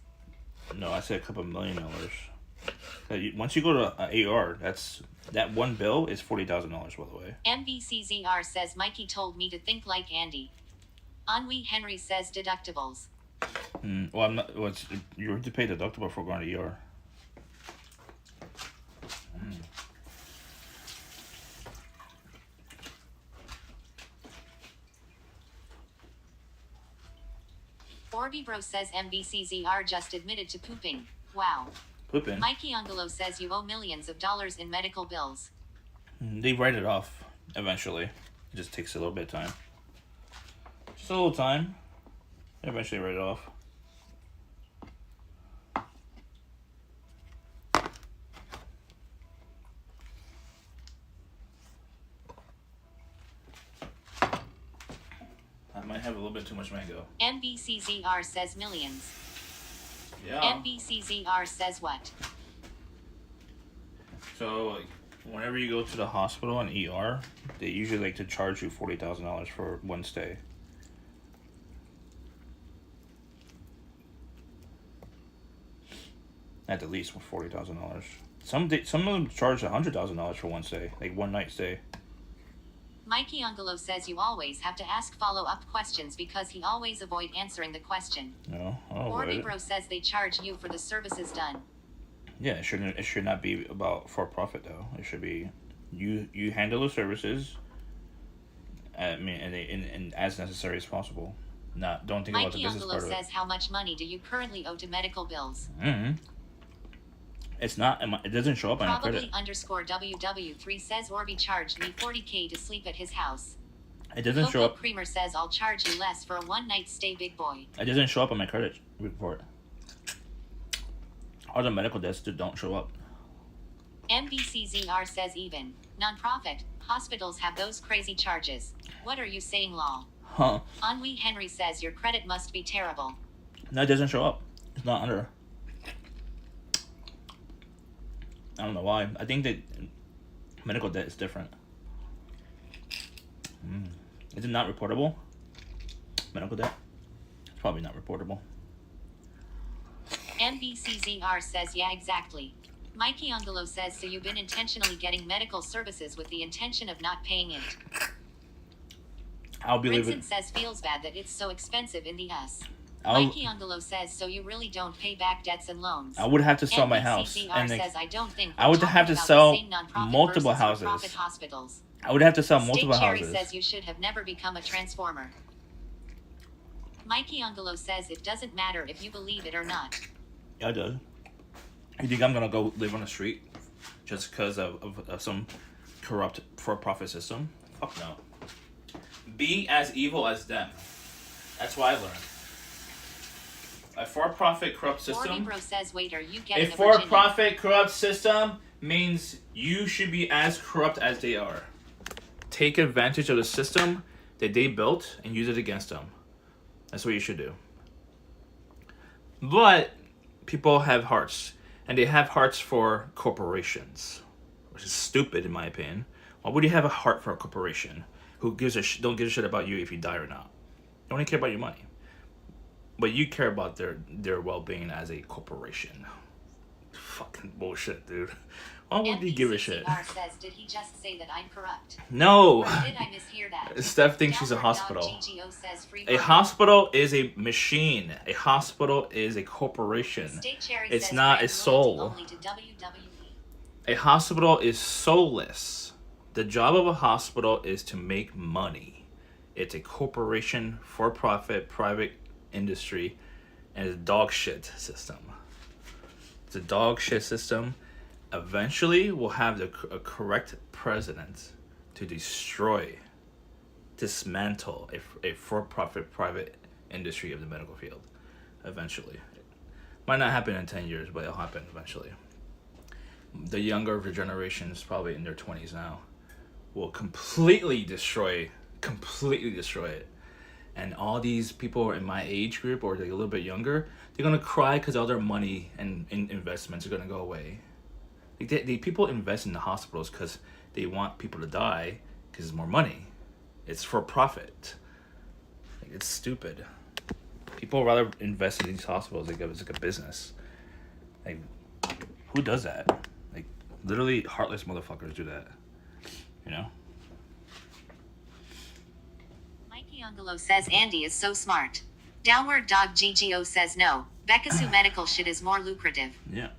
Speaker 2: No, I said a couple $1 million. Once you go to AR, that one bill is $40,000, by the way.
Speaker 3: MBCZR says Mikey told me to think like Andy. Ennui Henry says deductibles.
Speaker 2: Well, I'm not. Well, you have to pay deductible for going to ER.
Speaker 3: Orby Bro says MBCZR just admitted to pooping. Wow.
Speaker 2: Pooping.
Speaker 3: Mikey Ungolo says you owe millions of dollars in medical bills.
Speaker 2: They write it off eventually. It just takes a little bit of time. Just a little time. They eventually write it off. I might have a little bit too much mango.
Speaker 3: MBCZR says millions.
Speaker 2: Yeah.
Speaker 3: MBCZR says what?
Speaker 2: So, like, whenever you go to the hospital and ER, they usually like to charge you $40,000 for one stay. At the least $40,000. Some of them charge $100,000 for one stay, like one night stay.
Speaker 3: Mikey Ungolo says you always have to ask follow-up questions because he always avoid answering the question.
Speaker 2: No, I don't avoid
Speaker 3: Orby
Speaker 2: it.
Speaker 3: Bro says they charge you for the services done.
Speaker 2: Yeah, it should not be about for profit though. It should be you handle the services. I mean, and as necessary as possible. Don't think about the
Speaker 3: Mikey
Speaker 2: business
Speaker 3: Ungolo
Speaker 2: part of it.
Speaker 3: says how much money do you currently owe to medical bills?
Speaker 2: It's not. It doesn't show up on our
Speaker 3: Probably
Speaker 2: credit.
Speaker 3: _WW3 says Orby charged me $40K to sleep at his house.
Speaker 2: It doesn't
Speaker 3: Coco
Speaker 2: show up.
Speaker 3: Creamer says I'll charge you less for a one-night stay, big boy.
Speaker 2: It doesn't show up on my credit report. All the medical debts don't show up.
Speaker 3: MBCZR says even. Non-profit. Hospitals have those crazy charges. What are you saying, lol?
Speaker 2: Huh?
Speaker 3: Ennui Henry says your credit must be terrible.
Speaker 2: No, it doesn't show up. It's not under. I don't know why. I think that medical debt is different. Is it not reportable? Medical debt? It's probably not reportable.
Speaker 3: MBCZR says yeah, exactly. Mikey Ungolo says so you've been intentionally getting medical services with the intention of not paying it.
Speaker 2: I'll believe
Speaker 3: Vincent
Speaker 2: it.
Speaker 3: says feels bad that it's so expensive in the US.
Speaker 2: I'll-
Speaker 3: Mikey Ungolo says so you really don't pay back debts and loans.
Speaker 2: I would have to sell my house.
Speaker 3: MBCZR
Speaker 2: And
Speaker 3: says I don't think
Speaker 2: I would
Speaker 3: we're
Speaker 2: have to
Speaker 3: talking about
Speaker 2: sell
Speaker 3: the same nonprofit
Speaker 2: multiple
Speaker 3: versus
Speaker 2: houses.
Speaker 3: for-profit hospitals.
Speaker 2: I would have to sell multiple
Speaker 3: State Cherry
Speaker 2: houses.
Speaker 3: says you should have never become a transformer. Mikey Ungolo says it doesn't matter if you believe it or not.
Speaker 2: Yeah, it does. You think I'm gonna go live on the street just because of some corrupt for-profit system? Fuck no. Be as evil as them. That's what I learned. A for-profit corrupt
Speaker 3: Orby
Speaker 2: system.
Speaker 3: Bro says wait, are you
Speaker 2: A
Speaker 3: getting a Virginia?
Speaker 2: for-profit corrupt system means you should be as corrupt as they are. Take advantage of the system that they built and use it against them. That's what you should do. But people have hearts, and they have hearts for corporations, which is stupid in my opinion. Why would you have a heart for a corporation who don't give a shit about you if you die or not? They only care about your money, but you care about their well-being as a corporation. Fucking bullshit, dude. Why would you give a shit?
Speaker 3: MBCZR says, did he just say that I'm corrupt?
Speaker 2: No.
Speaker 3: Or did I mishear that?
Speaker 2: Steph thinks she's a
Speaker 3: Downward Dog
Speaker 2: hospital.
Speaker 3: GGO says free
Speaker 2: A
Speaker 3: money.
Speaker 2: hospital is a machine. A hospital is a corporation.
Speaker 3: State Cherry
Speaker 2: It's
Speaker 3: says
Speaker 2: not a
Speaker 3: brand
Speaker 2: soul.
Speaker 3: loyalty only to WWE.
Speaker 2: A hospital is soulless. The job of a hospital is to make money. It's a corporation, for-profit, private industry, and it's a dog shit system. It's a dog shit system. Eventually, we'll have a correct president to dismantle a for-profit private industry of the medical field. Eventually. Might not happen in 10 years, but it'll happen eventually. The younger generations, probably in their 20s now, will completely destroy completely destroy it. And all these people in my age group or like a little bit younger, they're gonna cry because all their money and investments are gonna go away. Like they people invest in the hospitals because they want people to die because it's more money. It's for profit. Like, it's stupid. People rather invest in these hospitals like it's like a business. Like, who does that? Like, literally heartless motherfuckers do that. You know?
Speaker 3: Mikey Ungolo says Andy is so smart. Downward Dog GGO says no. Bekasu medical shit is more lucrative.
Speaker 2: Yeah.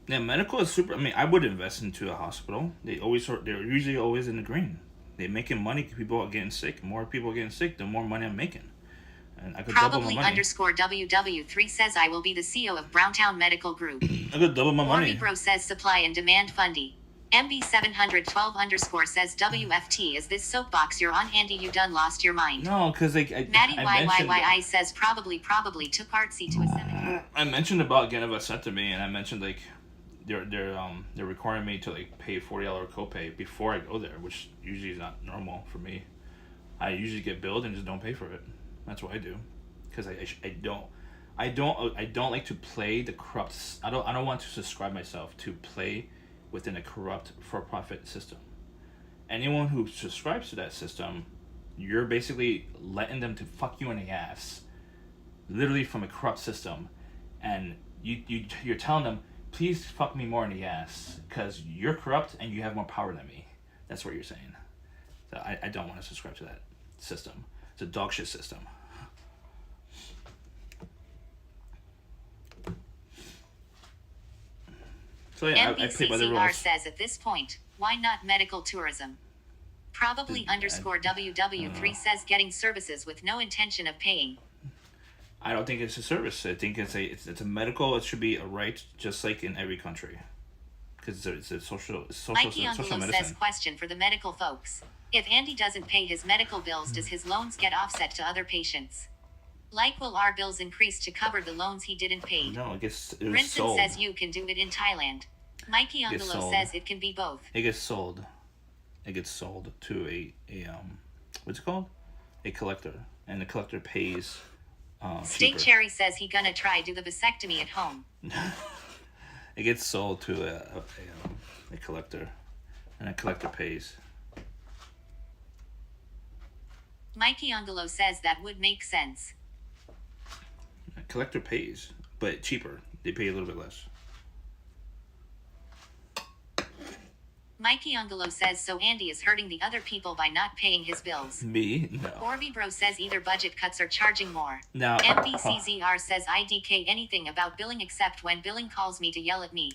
Speaker 2: Yeah, medical is super. I mean, I would invest into a hospital. They're usually always in the green. They're making money. People are getting sick. More people are getting sick, the more money I'm making. And I could double my money.
Speaker 3: Probably WW3 says I will be the CEO of Browntown Medical Group.
Speaker 2: I could double my money.
Speaker 3: Bro says supply and demand fundy. MB712 says WFT is this soapbox you're on, Andy, you done lost your mind.
Speaker 2: No, because like
Speaker 3: Maddie YYYI says probably took artsy to a cemetery.
Speaker 2: I mentioned about getting a vasectomy, and I mentioned like they're requiring me to like pay $40 copay before I go there, which usually is not normal for me. I usually get billed and just don't pay for it. That's what I do, because I don't like to play the corrupt. I don't want to subscribe myself to play within a corrupt for-profit system. Anyone who subscribes to that system, you're basically letting them to fuck you in the ass, literally from a corrupt system, and you're telling them, please fuck me more in the ass because you're corrupt and you have more power than me. That's what you're saying. So I don't want to subscribe to that system. It's a dog shit system. So yeah, I play by the rules.
Speaker 3: says at this point, why not medical tourism? Probably WW3 says getting services with no intention of paying.
Speaker 2: I don't think it's a service. I think it's a medical. It should be a right, just like in every country, because it's a social
Speaker 3: Mikey
Speaker 2: social
Speaker 3: Ungolo
Speaker 2: medicine.
Speaker 3: says question for the medical folks. If Andy doesn't pay his medical bills, does his loans get offset to other patients? Like, will our bills increase to cover the loans he didn't pay?
Speaker 2: No, it was
Speaker 3: Rinson
Speaker 2: sold.
Speaker 3: says you can do it in Thailand. Mikey Ungolo says it can be both.
Speaker 2: It gets sold. It gets sold to a what's it called? A collector, and the collector pays.
Speaker 3: State
Speaker 2: cheaper.
Speaker 3: Cherry says he gonna try do the vasectomy at home.
Speaker 2: It gets sold to a collector, and a collector pays.
Speaker 3: Mikey Ungolo says that would make sense.
Speaker 2: A collector pays, but cheaper. They pay a little bit less.
Speaker 3: Mikey Ungolo says so Andy is hurting the other people by not paying his bills.
Speaker 2: Me? No.
Speaker 3: Orby Bro says either budget cuts or charging more.
Speaker 2: Now,
Speaker 3: MBCZR says I DK anything about billing except when billing calls me to yell at me.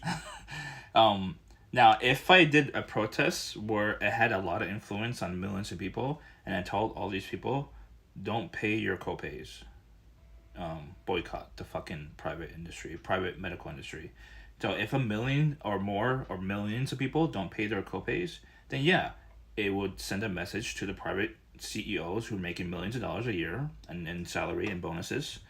Speaker 2: Now, if I did a protest where it had a lot of influence on millions of people, and I told all these people, don't pay your copays, boycott the fucking private medical industry. So if 1 million or more or millions of people don't pay their copays, then yeah, it would send a message to the private CEOs who are making millions of dollars a year and in salary and bonuses,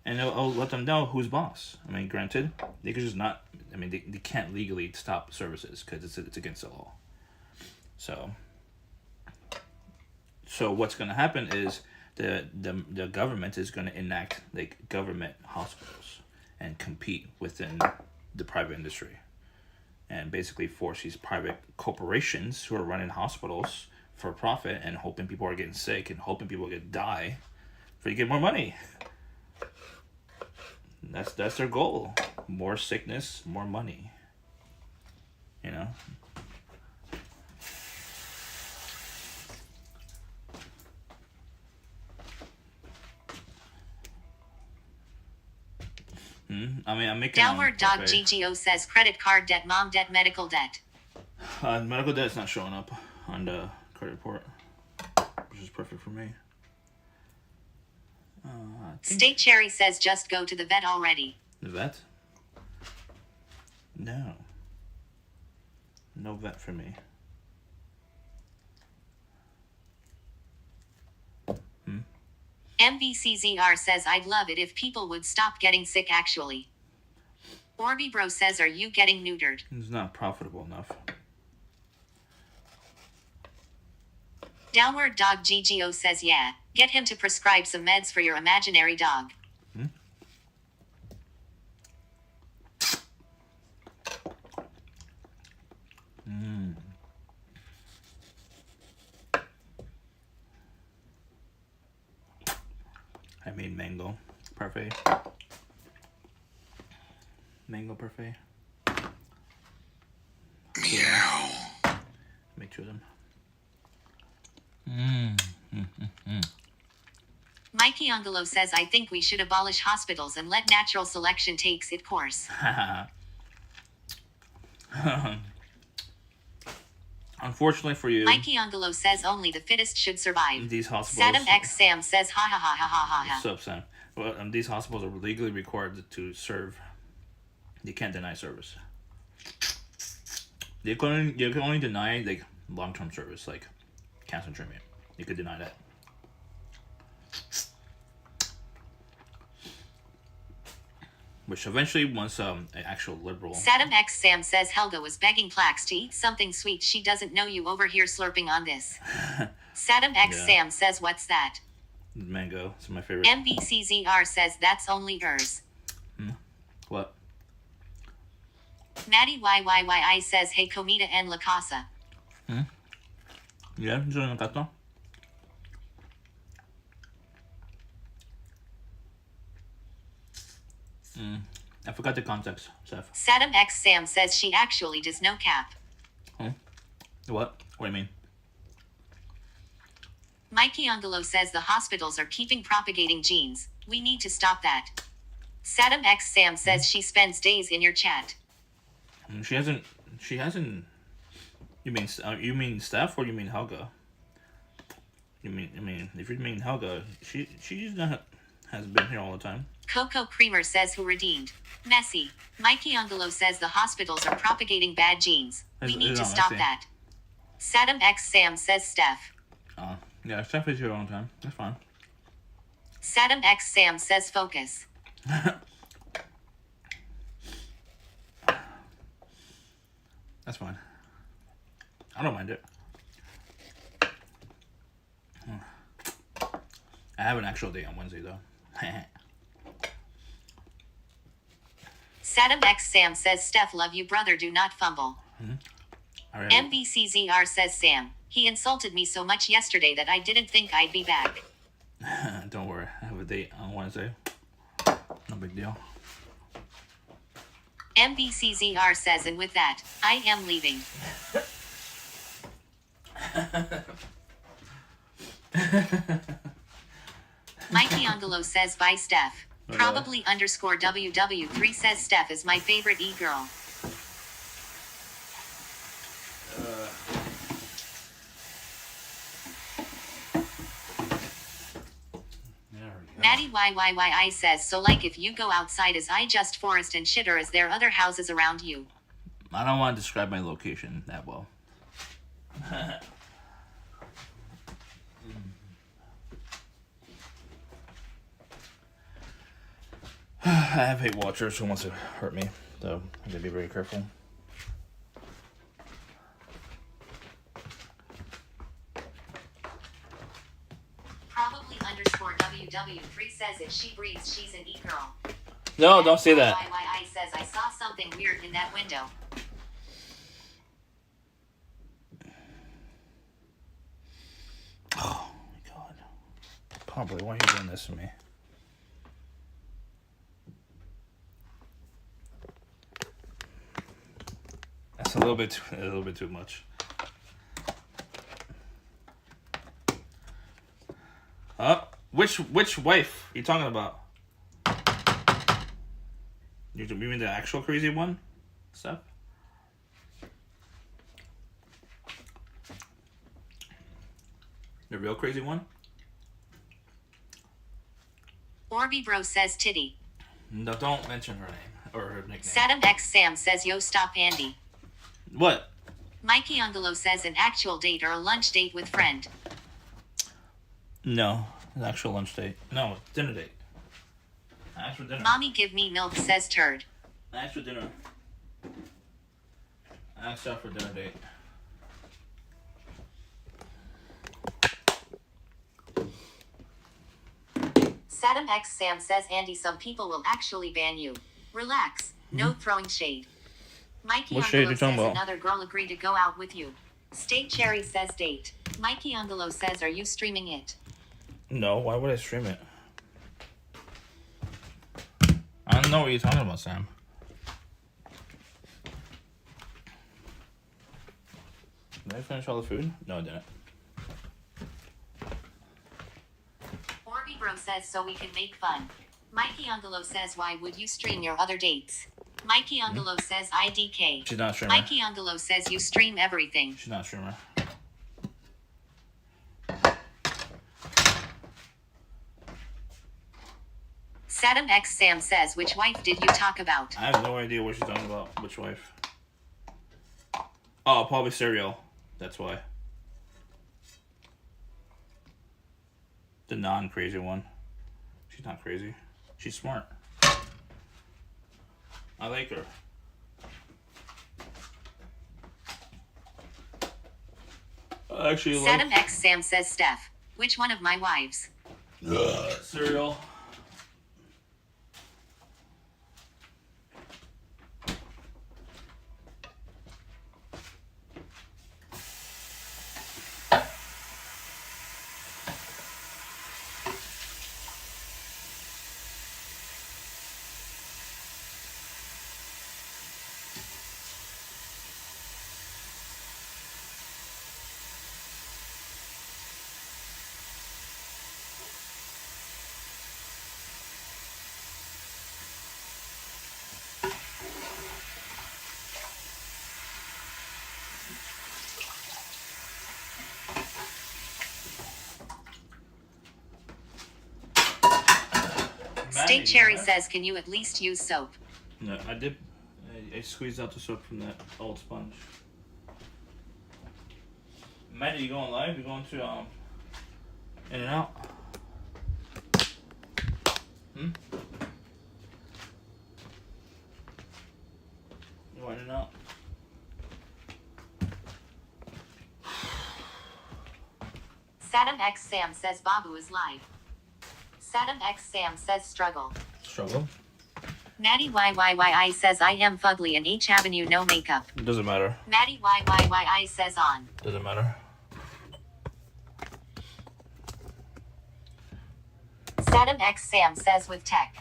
Speaker 2: and it'll let them know who's boss. I mean, granted, they could just not. I mean, they can't legally stop services because it's against the law. So what's going to happen is the government is going to enact like government hospitals and compete within the private industry, and basically force these private corporations who are running hospitals for profit and hoping people are getting sick and hoping people die for you to get more money. That's their goal. More sickness, more money. You know? I mean, I'm making
Speaker 3: Downward Dog GGO says credit card debt, mom debt, medical debt.
Speaker 2: Medical debt's not showing up on the credit report, which is perfect for me.
Speaker 3: State Cherry says just go to the vet already.
Speaker 2: The vet? No. No vet for me.
Speaker 3: MBCZR says I'd love it if people would stop getting sick actually. Orby Bro says are you getting neutered?
Speaker 2: It's not profitable enough.
Speaker 3: Downward Dog GGO says yeah. Get him to prescribe some meds for your imaginary dog.
Speaker 2: I made mango parfait. Mango parfait. Meow. Make two of them.
Speaker 3: Mikey Angelo says I think we should abolish hospitals and let natural selection takes its course.
Speaker 2: Unfortunately for you,
Speaker 3: Mikey Angelo says only the fittest should survive.
Speaker 2: These hospitals.
Speaker 3: Saddam X Sam says ha ha ha ha ha ha ha.
Speaker 2: What's up, Sam? Well, these hospitals are legally required to serve. You can't deny service. You can only deny like long-term service, like cancer treatment. You could deny that. Which eventually, once an actual liberal.
Speaker 3: Saddam X Sam says Helga was begging Plax to eat something sweet. She doesn't know you over here slurping on this. Saddam X Sam says what's that?
Speaker 2: Mango. It's my favorite.
Speaker 3: MBCZR says that's only hers.
Speaker 2: What?
Speaker 3: Maddie YYYI says hey comida en la casa.
Speaker 2: Yeah, enjoying the gato. I forgot the context, Seth.
Speaker 3: Saddam X Sam says she actually does no cap.
Speaker 2: What? What do you mean?
Speaker 3: Mikey Angelo says the hospitals are keeping propagating genes. We need to stop that. Saddam X Sam says she spends days in your chat.
Speaker 2: She hasn't. You mean Steph or you mean Helga? I mean, if you mean Helga, she's not has been here all the time.
Speaker 3: Coco Creamer says who redeemed. Messy. Mikey Angelo says the hospitals are propagating bad genes. We need to stop that. Saddam X Sam says Steph.
Speaker 2: Yeah, Steph is here all the time. That's fine.
Speaker 3: Saddam X Sam says focus.
Speaker 2: That's fine. I don't mind it. I have an actual date on Wednesday though.
Speaker 3: Saddam X Sam says Steph love you brother do not fumble. MBCZR says Sam. He insulted me so much yesterday that I didn't think I'd be back.
Speaker 2: Don't worry. I have a date on Wednesday. No big deal.
Speaker 3: MBCZR says and with that, I am leaving. Mikey Angelo says bye Steph. Probably underscore WW3 says Steph is my favorite e-girl. Maddie YYYI says so like if you go outside is I just forest and shit or is there other houses around you?
Speaker 2: I don't want to describe my location that well. I have hate watchers who wants to hurt me, so I gotta be very careful.
Speaker 3: Probably underscore WW3 says if she breathes she's an e-girl.
Speaker 2: No, don't say that.
Speaker 3: YYI says I saw something weird in that window.
Speaker 2: Oh my god. Probably, why are you doing this to me? That's a little bit too much. Which wife are you talking about? You mean the actual crazy one? Steph? The real crazy one?
Speaker 3: Orby Bro says titty.
Speaker 2: No, don't mention her name or her nickname.
Speaker 3: Saddam X Sam says yo stop Andy.
Speaker 2: What?
Speaker 3: Mikey Angelo says an actual date or a lunch date with friend.
Speaker 2: No, an actual lunch date. No, dinner date. Actual dinner.
Speaker 3: Mommy give me milk says turd.
Speaker 2: Actual dinner. I asked out for dinner date.
Speaker 3: Saddam X Sam says, Andy, some people will actually ban you. Relax. No throwing shade. Mikey
Speaker 2: What shade
Speaker 3: Angelo
Speaker 2: you talking
Speaker 3: says
Speaker 2: about?
Speaker 3: another girl agreed to go out with you. State Cherry says date. Mikey Angelo says, are you streaming it?
Speaker 2: No, why would I stream it? I don't know what you're talking about, Sam. Did I finish all the food? No, I didn't.
Speaker 3: Orby Bro says, so we can make fun. Mikey Angelo says, why would you stream your other dates? Mikey Angelo says, IDK.
Speaker 2: She's not a streamer.
Speaker 3: Mikey Angelo says, you stream everything.
Speaker 2: She's not a streamer.
Speaker 3: Saddam X Sam says, which wife did you talk about?
Speaker 2: I have no idea what she's talking about. Which wife? Oh, probably cereal. That's why. The non-crazy one. She's not crazy. She's smart. I like her. I actually like
Speaker 3: Saddam X Sam says, Steph, which one of my wives?
Speaker 2: cereal.
Speaker 3: State Cherry says, can you at least use soap?
Speaker 2: No, I did. I squeezed out the soap from that old sponge. Maddie, you going live? You going to In and Out? You want In and Out?
Speaker 3: Saddam X Sam says, Babu is live. Saddam X Sam says, struggle.
Speaker 2: Struggle?
Speaker 3: Maddie YYYI says, I am fugly and H Avenue no makeup.
Speaker 2: It doesn't matter.
Speaker 3: Maddie YYYI says, on.
Speaker 2: Doesn't matter.
Speaker 3: Saddam X Sam says, with tech.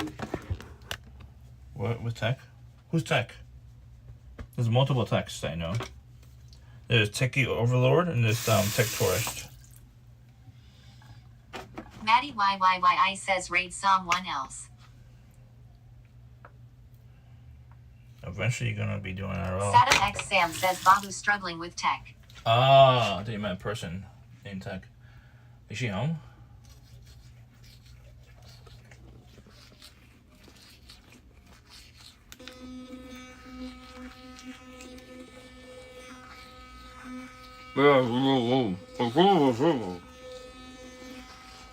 Speaker 2: What with tech? Who's tech? There's multiple techs I know. There's Techie Overlord and there's Tech Tourist.
Speaker 3: Maddie YYYI says, raid someone else.
Speaker 2: Eventually you're gonna be doing that all.
Speaker 3: Saddam X Sam says, Babu's struggling with tech.
Speaker 2: Ah, I thought you meant person in tech. Is she home?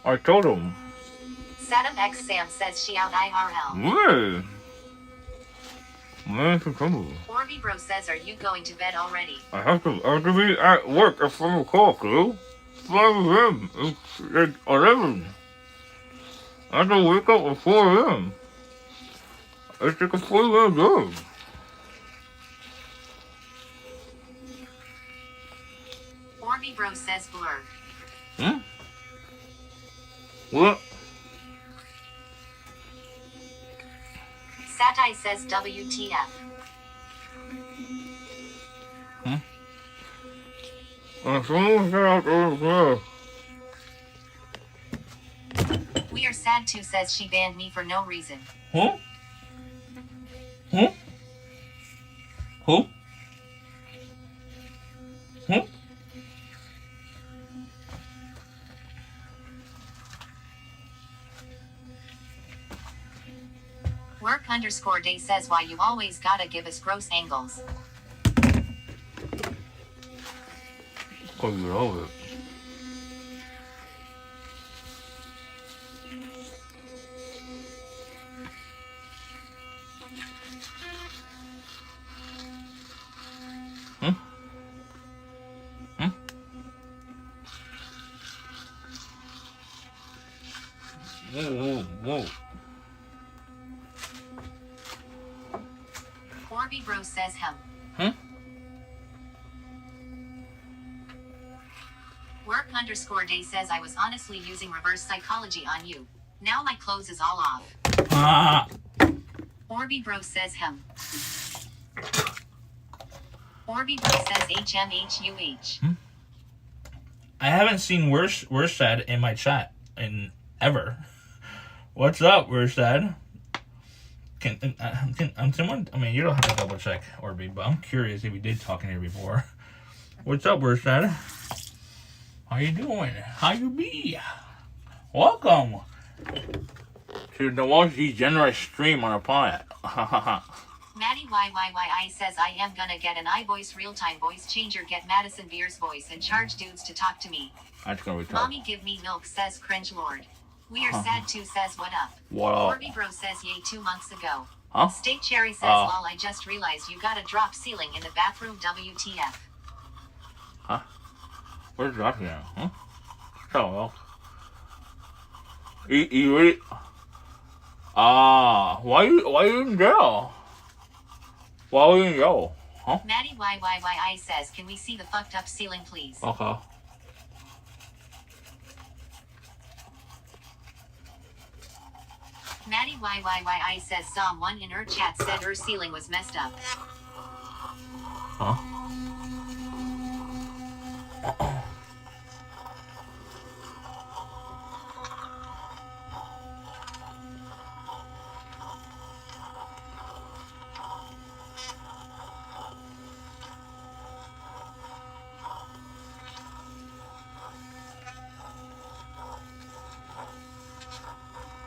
Speaker 2: I told him.
Speaker 3: Saddam X Sam says, she out IRL.
Speaker 2: Where? Man, for trouble.
Speaker 3: Orby Bro says, are you going to bed already?
Speaker 2: I have to be at work at 5 o'clock, bro. 5 a.m. It's like 11. I have to wake up at 4 a.m. It's like a 4 a.m. job.
Speaker 3: Orby Bro says, blur.
Speaker 2: Hmm? What?
Speaker 3: Satai says, WTF.
Speaker 2: Someone get out there.
Speaker 3: We are sad too says, she banned me for no reason.
Speaker 2: Huh? Huh? Huh? Huh?
Speaker 3: Work_day says, why you always gotta give us gross angles.
Speaker 2: Cause you love it. Hmm? Hmm? Whoa, whoa,
Speaker 3: Sam_day says I was honestly using reverse psychology on you. Now my clothes is all off. Orby Bro says him. Orby Bro says HMHUH.
Speaker 2: I haven't seen Worstad in my chat in ever. What's up, Worstad? Can someone? I mean, you don't have to double check Orby, but I'm curious if we did talk in here before. What's up, Worstad? How you doing? How you be? Welcome to the most degenerate stream on the planet.
Speaker 3: Maddie YYYI says I am gonna get an iVoice real-time voice changer, get Madison Beer's voice and charge dudes to talk to me.
Speaker 2: That's gonna be tough.
Speaker 3: Mommy give me milk says Cringe Lord. We are sad too says what up.
Speaker 2: What up?
Speaker 3: Orby Bro says yay 2 months ago.
Speaker 2: Huh?
Speaker 3: State Cherry says lol, I just realized you got a drop ceiling in the bathroom WTF.
Speaker 2: Huh? Where's that here? Huh? Oh well. You really? Why you in jail? Why are you in jail? Huh?
Speaker 3: Maddie YYYI says can we see the fucked up ceiling please?
Speaker 2: Okay.
Speaker 3: Maddie YYYI says someone in her chat said her ceiling was messed up.
Speaker 2: Huh?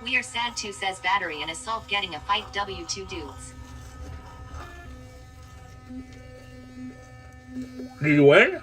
Speaker 3: We are sad too says battery and assault getting a fight W2 dudes.
Speaker 2: Did you win?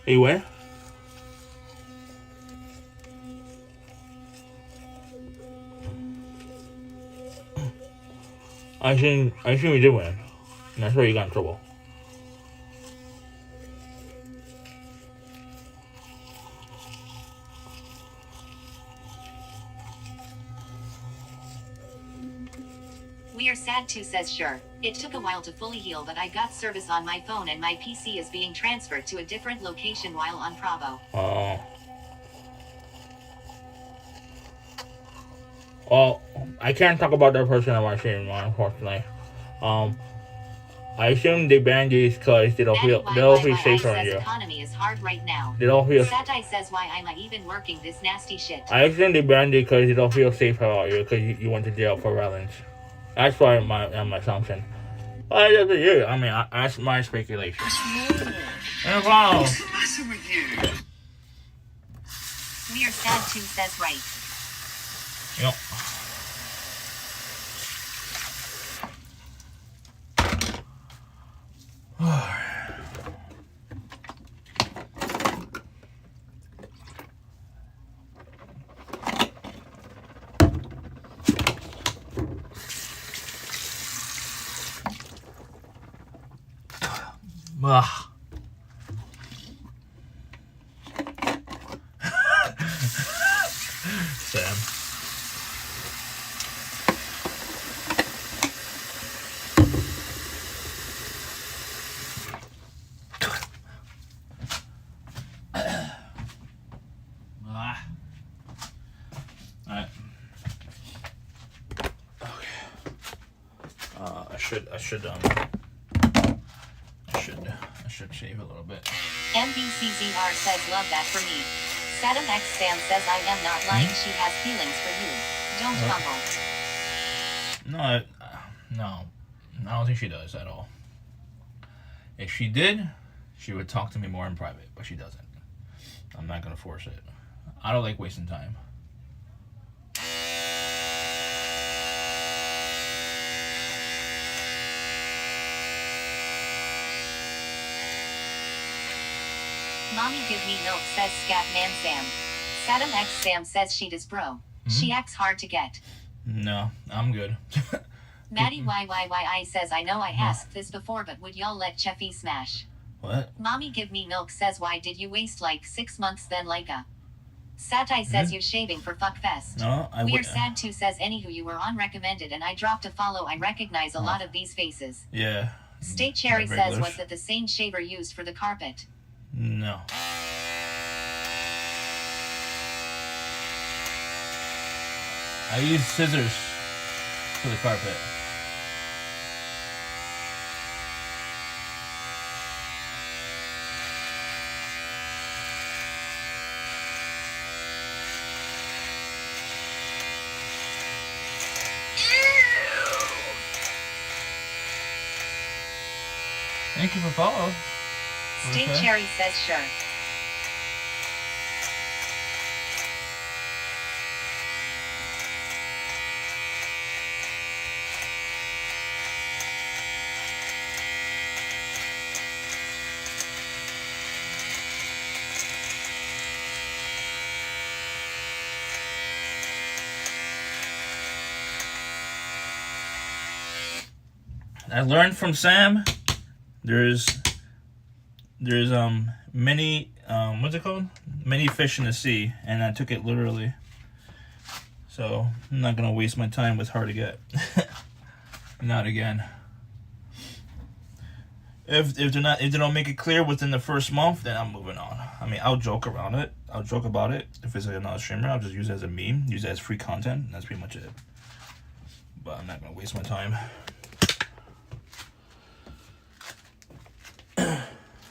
Speaker 2: You win? I think we did win. And that's where you got in trouble.
Speaker 3: We are sad too says sure. It took a while to fully heal, but I got service on my phone and my PC is being transferred to a different location while on Bravo.
Speaker 2: Well, I can't talk about that person on my stream, unfortunately. I assume they banned these because they don't feel safer on you.
Speaker 3: Economy is hard right now.
Speaker 2: They don't feel.
Speaker 3: Satai says why am I even working this nasty shit?
Speaker 2: I assume they banned it because they don't feel safe about you because you went to jail for violence. That's why my assumption. But it's up to you. I mean, that's my speculation. No problem.
Speaker 4: What's the matter with you?
Speaker 3: We are sad too says right.
Speaker 2: Yep. Sam. Alright. Okay. I should shave a little bit.
Speaker 3: MBCZR says love that for me. Saddam X Sam says I am not lying, she has feelings for you. Don't fumble.
Speaker 2: No, I don't think she does at all. If she did, she would talk to me more in private, but she doesn't. I'm not gonna force it. I don't like wasting time.
Speaker 3: Mommy give me milk, says Scat Man Sam. Saddam X Sam says she does bro. She acts hard to get.
Speaker 2: No, I'm good.
Speaker 3: Maddie YYYI says I know I asked this before, but would y'all let Cheffy smash?
Speaker 2: What?
Speaker 3: Mommy give me milk says why did you waste like 6 months then like a... Satai says you shaving for fuckfest.
Speaker 2: No, I
Speaker 3: We're
Speaker 2: would.
Speaker 3: sad too says anywho you were on recommended and I dropped a follow. I recognize a lot of these faces.
Speaker 2: Yeah.
Speaker 3: State Cherry
Speaker 2: Not
Speaker 3: says
Speaker 2: regulars.
Speaker 3: was it the same shaver used for the carpet?
Speaker 2: No. I use scissors for the carpet. Thank you for following.
Speaker 3: State
Speaker 2: Okay.
Speaker 3: Cherry says sure.
Speaker 2: I learned from Sam. There's many what's it called? Many fish in the sea, and I took it literally. So I'm not gonna waste my time with hard to get. Not again. If they don't make it clear within the first month, then I'm moving on. I mean, I'll joke around it. I'll joke about it. If it's like another streamer, I'll just use it as a meme, use it as free content. And that's pretty much it. But I'm not gonna waste my time.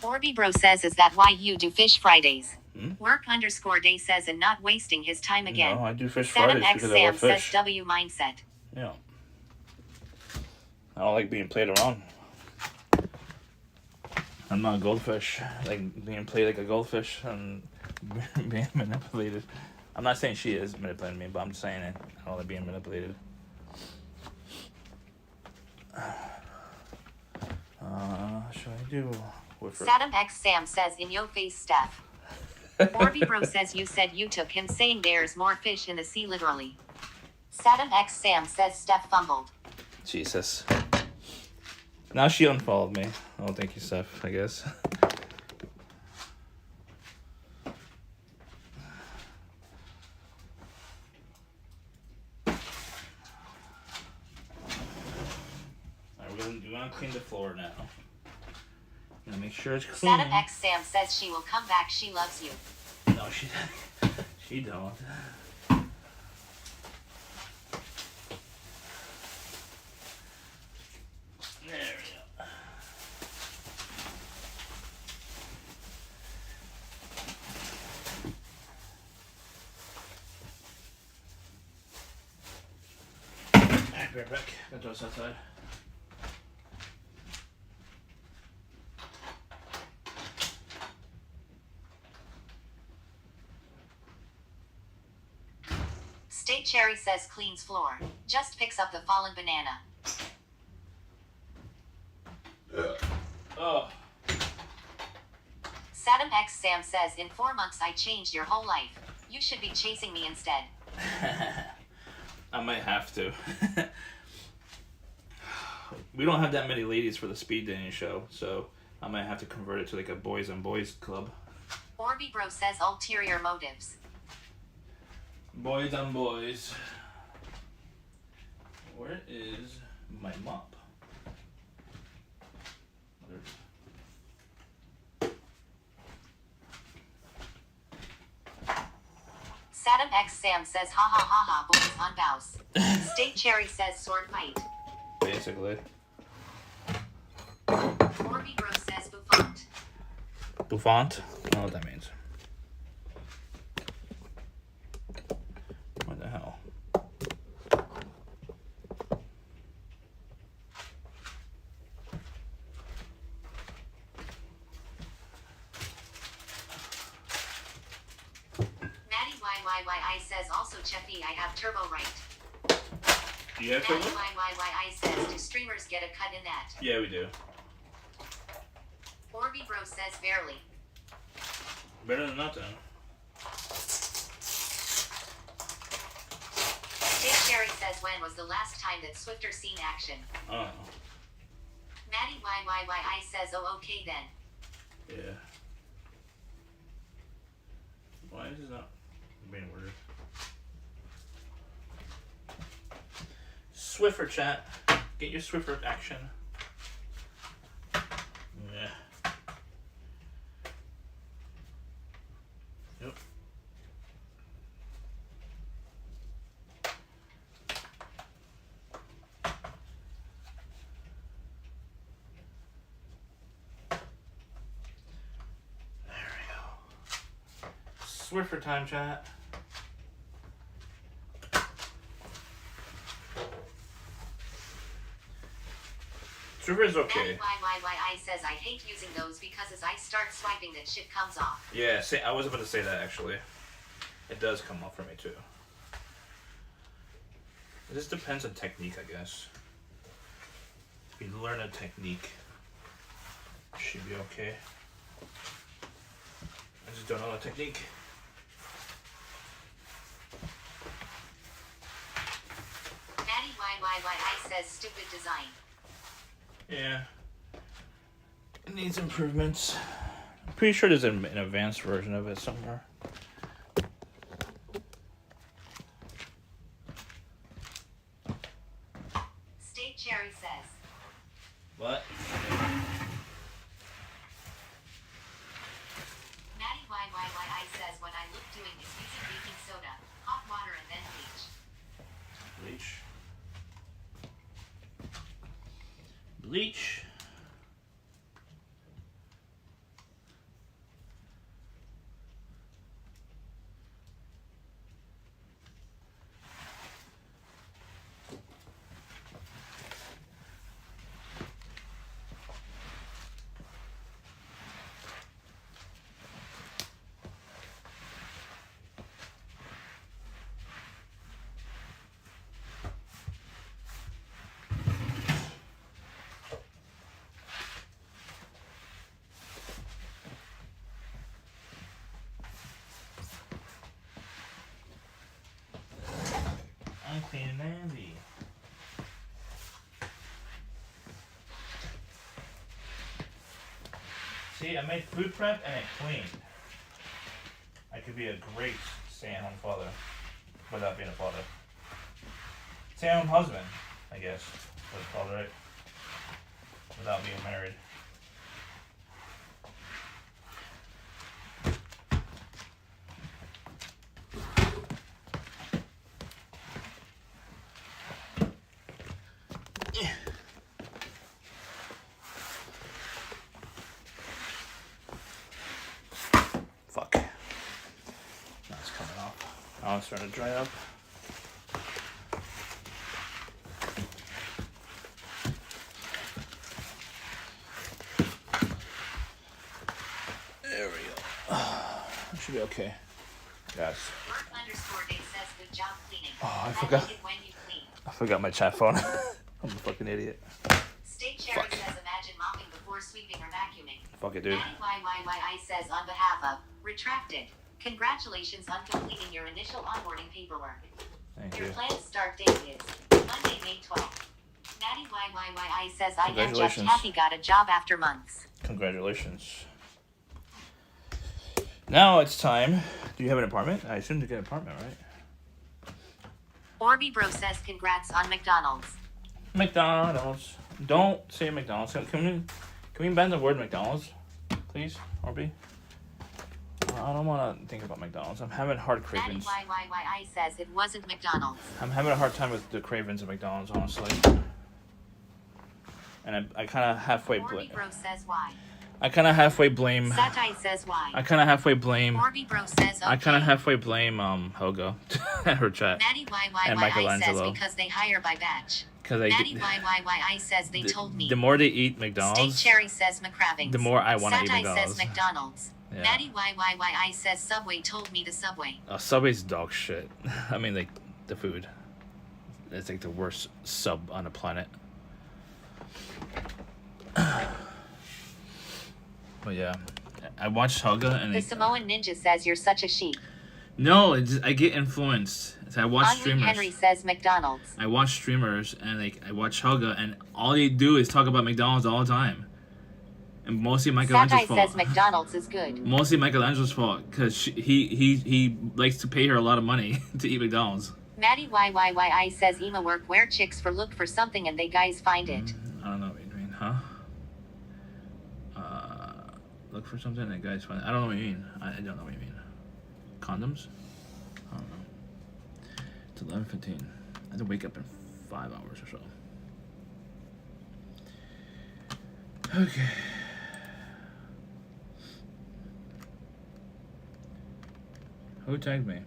Speaker 3: Orby Bro says is that why you do Fish Fridays? Work_day says and not wasting his time again.
Speaker 2: No, I do Fish
Speaker 3: Saddam
Speaker 2: Fridays
Speaker 3: X
Speaker 2: because I
Speaker 3: Sam
Speaker 2: love
Speaker 3: says
Speaker 2: fish.
Speaker 3: W mindset.
Speaker 2: Yeah. I don't like being played around. I'm not a goldfish. I like being played like a goldfish and being manipulated. I'm not saying she is manipulating me, but I'm just saying it. I don't like being manipulated. Should I do with her?
Speaker 3: Saddam X Sam says in your face Steph. Orby Bro says you said you took him saying there's more fish in the sea literally. Saddam X Sam says Steph fumbled.
Speaker 2: Jesus. Now she unfollowed me. Oh, thank you, Steph, I guess. Alright, we're gonna clean the floor now. Gonna make sure it's clean.
Speaker 3: Saddam X Sam says she will come back, she loves you.
Speaker 2: No, she she don't. There we go. Alright, right back. Got those outside.
Speaker 3: State Cherry says cleans floor. Just picks up the fallen banana.
Speaker 2: Oh.
Speaker 3: Saddam X Sam says in 4 months I changed your whole life. You should be chasing me instead.
Speaker 2: I might have to. We don't have that many ladies for the speed dating show, so I might have to convert it to like a boys on boys club.
Speaker 3: Orby Bro says ulterior motives.
Speaker 2: Boys on boys. Where is my mop?
Speaker 3: Saddam X Sam says ha ha ha ha boys on bows. State Cherry says sword fight.
Speaker 2: Basically.
Speaker 3: Orby Bro says bouffant.
Speaker 2: Bouffant? I don't know what that means. What the hell?
Speaker 3: Maddie YYYI says also Cheffy I have turbo right.
Speaker 2: Do you have
Speaker 3: Maddie
Speaker 2: turbo?
Speaker 3: YYYI says do streamers get a cut in that?
Speaker 2: Yeah, we do.
Speaker 3: Orby Bro says barely.
Speaker 2: Better than nothing.
Speaker 3: Big Cherry says, when was the last time that Swifter seen action?
Speaker 2: I don't know.
Speaker 3: Maddie YYYI says, oh, okay then.
Speaker 2: Yeah. Why is it not being weird? Swiffer chat. Get your Swiffer action. Yeah. Yep. Swiffer time, chat. Swiffer's okay.
Speaker 3: Maddie YYYI says, I hate using those because as I start swiping that shit comes off.
Speaker 2: Yeah, I was about to say that actually. It does come off for me too. It just depends on technique, I guess. If you learn a technique, it should be okay. I just don't know the technique.
Speaker 3: Maddie YYYI says, stupid design.
Speaker 2: Yeah. It needs improvements. I'm pretty sure there's an advanced version of it somewhere.
Speaker 3: State Cherry says.
Speaker 2: What?
Speaker 3: Maddie YYYI says, what I look doing is using baking soda, hot water, and then bleach.
Speaker 2: Bleach. I'm clean and dandy. See, I made food prep and it cleaned. I could be a great stay-at-home father without being a father. Stay-at-home husband, I guess. What it's called, right? Without being married. Fuck. Now it's coming off. Now it's starting to dry up. There we go. That should be okay. Yes.
Speaker 3: Work _ day says, good job cleaning.
Speaker 2: Oh, I
Speaker 3: like
Speaker 2: forgot.
Speaker 3: it when you clean.
Speaker 2: I forgot my chat phone. I'm a fucking idiot.
Speaker 3: State Cherry
Speaker 2: Fuck.
Speaker 3: says, imagine mopping before sweeping or vacuuming.
Speaker 2: Fuck it, dude.
Speaker 3: Maddie YYYI says, on behalf of Retracted, congratulations on completing your initial onboarding paperwork.
Speaker 2: Thank
Speaker 3: Your
Speaker 2: you.
Speaker 3: planned start date is Monday, May 12th. Maddie YYYI says, I and Jeff
Speaker 2: Congratulations.
Speaker 3: Kathy got a job after months.
Speaker 2: Congratulations. Now it's time. Do you have an apartment? I assume you get an apartment, right?
Speaker 3: Orby Bro says, congrats on McDonald's.
Speaker 2: McDonald's. Don't say McDonald's. Can we ban the word McDonald's, please, Orby? I don't want to think about McDonald's. I'm having hard
Speaker 3: Maddie
Speaker 2: cravings.
Speaker 3: YYYI says, it wasn't McDonald's.
Speaker 2: I'm having a hard time with the cravings of McDonald's, honestly. And I kind of halfway blame.
Speaker 3: Orby Bro says, why?
Speaker 2: I kind of halfway blame.
Speaker 3: Satai says, why?
Speaker 2: I kind of halfway blame.
Speaker 3: Orby Bro says, okay.
Speaker 2: I kind of halfway blame Helga and her chat.
Speaker 3: Maddie
Speaker 2: And
Speaker 3: YYYI says,
Speaker 2: Michelangelo.
Speaker 3: because they hire by batch.
Speaker 2: Because
Speaker 3: Maddie YYYI says, they told me.
Speaker 2: The more they eat
Speaker 3: State
Speaker 2: McDonald's,
Speaker 3: Cherry says, McCravings.
Speaker 2: the more I want to eat
Speaker 3: Satai
Speaker 2: McDonald's.
Speaker 3: says, McDonald's.
Speaker 2: Yeah.
Speaker 3: Maddie YYYI says, Subway told me the Subway.
Speaker 2: Subway's dog shit. I mean, like, the food. It's like the worst sub on the planet. But yeah, I watched Helga and
Speaker 3: The Samoan Ninja says you're such a sheep.
Speaker 2: no, I get influenced. So I watch
Speaker 3: Henry
Speaker 2: streamers.
Speaker 3: Henry says McDonald's.
Speaker 2: I watch streamers and like I watch Helga and all they do is talk about McDonald's all the time. And mostly Michelangelo's
Speaker 3: Satai
Speaker 2: fault.
Speaker 3: says McDonald's is good.
Speaker 2: Mostly Michelangelo's fault because he likes to pay her a lot of money to eat McDonald's.
Speaker 3: Maddie YYYI says Ema work where chicks for look for something and they guys find it.
Speaker 2: I don't know what you mean, huh? Look for something and guys find it. I don't know what you mean. I don't know what you mean. Condoms? I don't know. It's 11:15. I have to wake up in 5 hours or so. Okay. Who tagged me?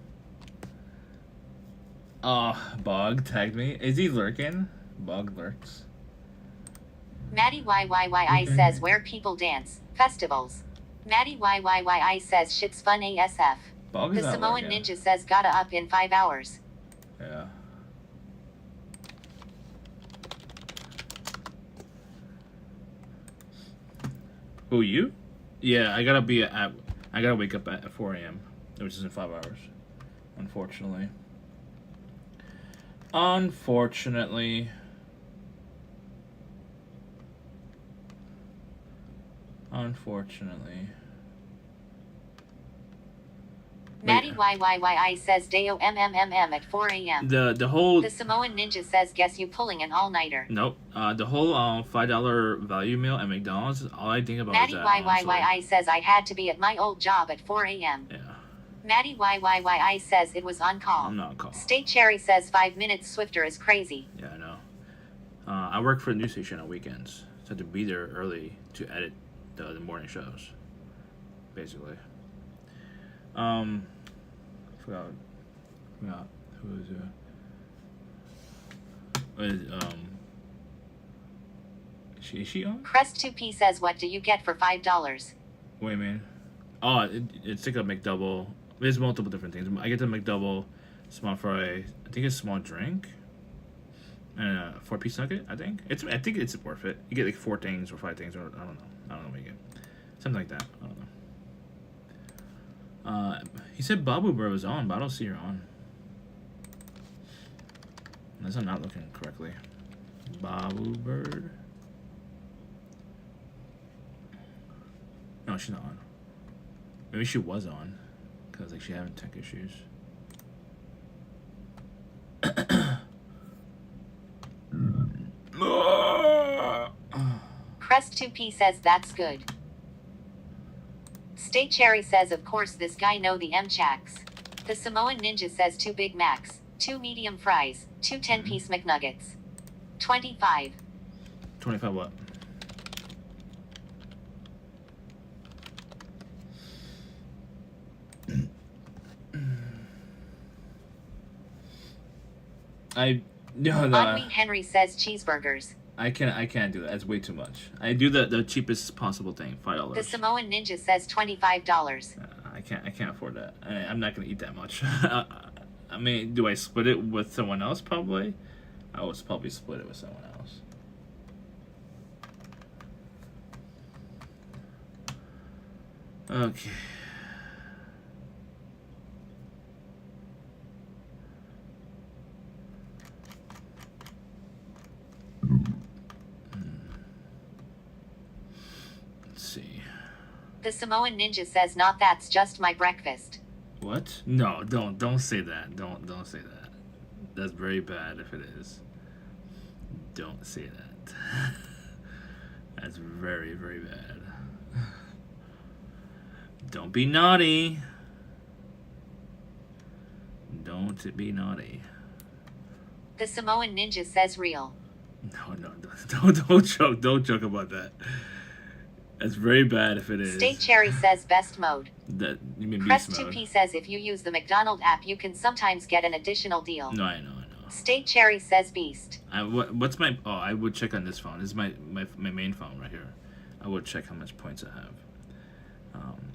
Speaker 2: Oh, Bog tagged me. Is he lurking? Bog lurks.
Speaker 3: Maddie YYYI says where people dance. Festivals. Maddie YYYI says shit's fun ASF.
Speaker 2: Bog
Speaker 3: The
Speaker 2: is not
Speaker 3: Samoan
Speaker 2: lurking.
Speaker 3: Ninja says gotta up in 5 hours.
Speaker 2: Yeah. Who, you? Yeah, I gotta wake up at 4 a.m., which is in 5 hours. Unfortunately. Unfortunately.
Speaker 3: Maddie YYYI says Deo MMMM at 4 a.m.
Speaker 2: The whole
Speaker 3: The Samoan Ninja says guess you pulling an all-nighter.
Speaker 2: nope. The whole $5 value meal at McDonald's. All I think about
Speaker 3: Maddie
Speaker 2: is that.
Speaker 3: YYYI says I had to be at my old job at 4 a.m.
Speaker 2: Yeah,
Speaker 3: Maddie YYYI says it was on call.
Speaker 2: I'm not on call.
Speaker 3: State Cherry says 5 minutes swifter is crazy.
Speaker 2: Yeah, I know. I work for a news station on weekends, so I have to be there early to edit the morning shows. Basically. Forgot who is is she on?
Speaker 3: Crest2P says what do you get for $5?
Speaker 2: Wait a minute. Oh, it's like a McDouble. There's multiple different things. I get the McDouble, small fry. I think it's small drink, and a 4-piece nugget. I think it's worth it. You get like 4 things or 5 things, or I don't know what you get. Something like that. I don't know. He said Babu Bro was on, but I don't see her on. Unless I'm not looking correctly. Babu Bird. No, she's not on. Maybe she was on, cause like she having tech issues.
Speaker 3: Crest2P says that's good. State Cherry says of course this guy know the M-Chacks. The Samoan Ninja says 2 Big Macs, 2 medium fries, 2 10-piece McNuggets. 25.
Speaker 2: 25 what?
Speaker 3: Henry Henry says cheeseburgers.
Speaker 2: I can't do that. That's way too much. I do the cheapest possible thing, $5.
Speaker 3: The Samoan Ninja says $25.
Speaker 2: I can't afford that. I'm not gonna eat that much. I mean, do I split it with someone else? Probably. I will probably split it with someone else. Okay. Let's see.
Speaker 3: The Samoan Ninja says not that's just my breakfast.
Speaker 2: What? No, don't say that. Don't say that. That's very bad if it is. Don't say that. That's very, very bad. Don't be naughty. Don't be naughty.
Speaker 3: The Samoan Ninja says real.
Speaker 2: No, don't joke about that. That's very bad if it is.
Speaker 3: State Cherry says best mode.
Speaker 2: That you mean beast mode.
Speaker 3: Crest2P says if you use the McDonald app you can sometimes get an additional deal.
Speaker 2: No, I know.
Speaker 3: State Cherry says beast.
Speaker 2: What's my? Oh, I would check on this phone. This is my main phone right here. I would check how much points I have.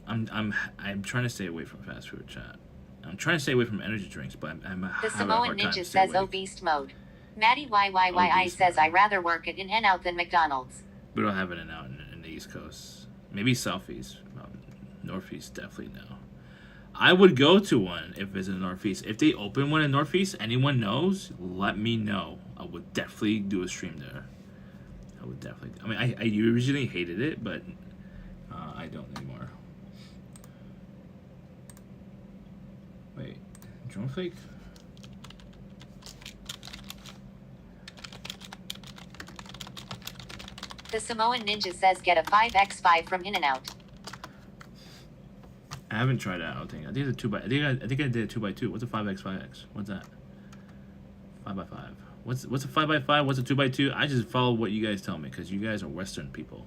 Speaker 2: I'm trying to stay away from fast food chat. I'm trying to stay away from energy drinks, but I'm
Speaker 3: The
Speaker 2: having a
Speaker 3: Samoan
Speaker 2: hard time
Speaker 3: Ninja
Speaker 2: staying
Speaker 3: says
Speaker 2: awake.
Speaker 3: oh beast mode. Maddie YYYI
Speaker 2: Beast
Speaker 3: says
Speaker 2: mode.
Speaker 3: I rather work at In-N-Out than McDonald's.
Speaker 2: We don't have it in the East Coast. Maybe Southeast. Northeast, definitely no. I would go to one if it's in the Northeast. If they open one in Northeast, anyone knows, let me know. I would definitely do a stream there. I would definitely. I mean, I originally hated it, but I don't anymore. Wait, drone flake?
Speaker 3: The Samoan Ninja says get a 5x5 from In-N-Out.
Speaker 2: I haven't tried that. I don't think. I think it's a 2x. I think I did a 2x2. What's a 5x5x? What's that? 5x5. What's a 5x5? What's a 2x2? I just follow what you guys tell me because you guys are Western people,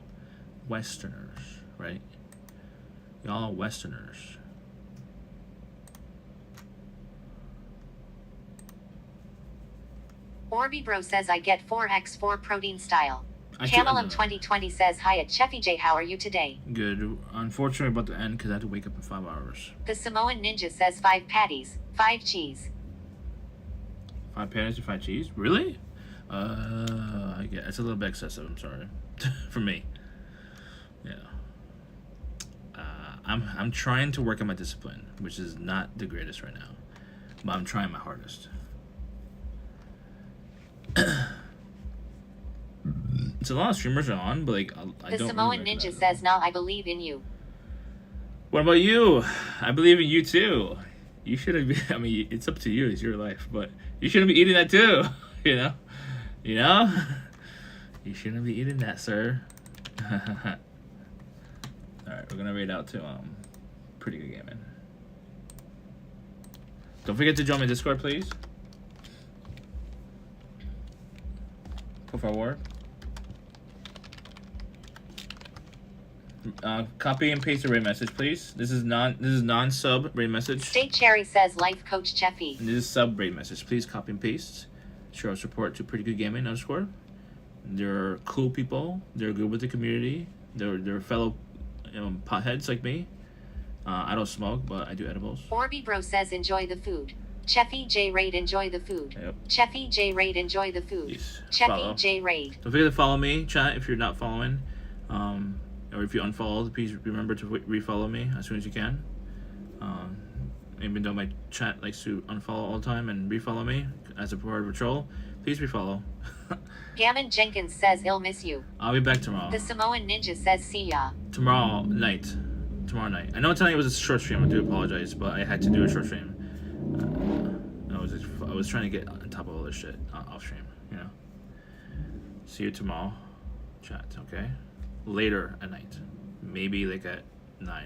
Speaker 2: Westerners, right? Y'all are Westerners.
Speaker 3: Orby Bro says I get 4x4 protein style.
Speaker 2: I
Speaker 3: Camelum 2020 says hi at Cheffy J. How are you today?
Speaker 2: Good. Unfortunately about the end because I have to wake up in 5 hours.
Speaker 3: The Samoan Ninja says 5 patties, 5 cheese.
Speaker 2: 5 patties and 5 cheese? Really? I get it's a little bit excessive. I'm sorry, for me. Yeah. I'm trying to work on my discipline, which is not the greatest right now, but I'm trying my hardest. It's a lot of streamers are on, but like I
Speaker 3: The
Speaker 2: don't.
Speaker 3: Samoan
Speaker 2: really
Speaker 3: Ninja says now I believe in you.
Speaker 2: What about you? I believe in you too. You shouldn't be. I mean, it's up to you. It's your life, but you shouldn't be eating that too. You know. You shouldn't be eating that, sir. All right, we're gonna read out to Pretty Good Gaming. Don't forget to join my Discord, please. Por favor. Copy and paste the rate message, please. This is non-sub rate message.
Speaker 3: State Cherry says life coach Cheffy.
Speaker 2: And this is sub rate message. Please copy and paste. Show our support to Pretty Good Gaming _ They're cool people. They're good with the community. They're fellow potheads like me. I don't smoke, but I do edibles.
Speaker 3: Orby Bro says enjoy the food. Cheffy J Raid enjoy the food.
Speaker 2: Yep.
Speaker 3: Cheffy J Raid enjoy the food.
Speaker 2: Please
Speaker 3: Cheffy J Raid.
Speaker 2: Don't forget to follow me, chat, if you're not following. Or if you unfollowed, please remember to refollow me as soon as you can. Even though my chat likes to unfollow all the time and refollow me as a part of a troll, please refollow.
Speaker 3: Gammon Jenkins says he'll miss you.
Speaker 2: I'll be back tomorrow.
Speaker 3: The Samoan Ninja says see ya.
Speaker 2: Tomorrow night. I know tonight was a short stream. I do apologize, but I had to do a short stream. I was trying to get on top of all this shit off stream. You know. See you tomorrow, chat. Okay. Later at night, maybe like at 9.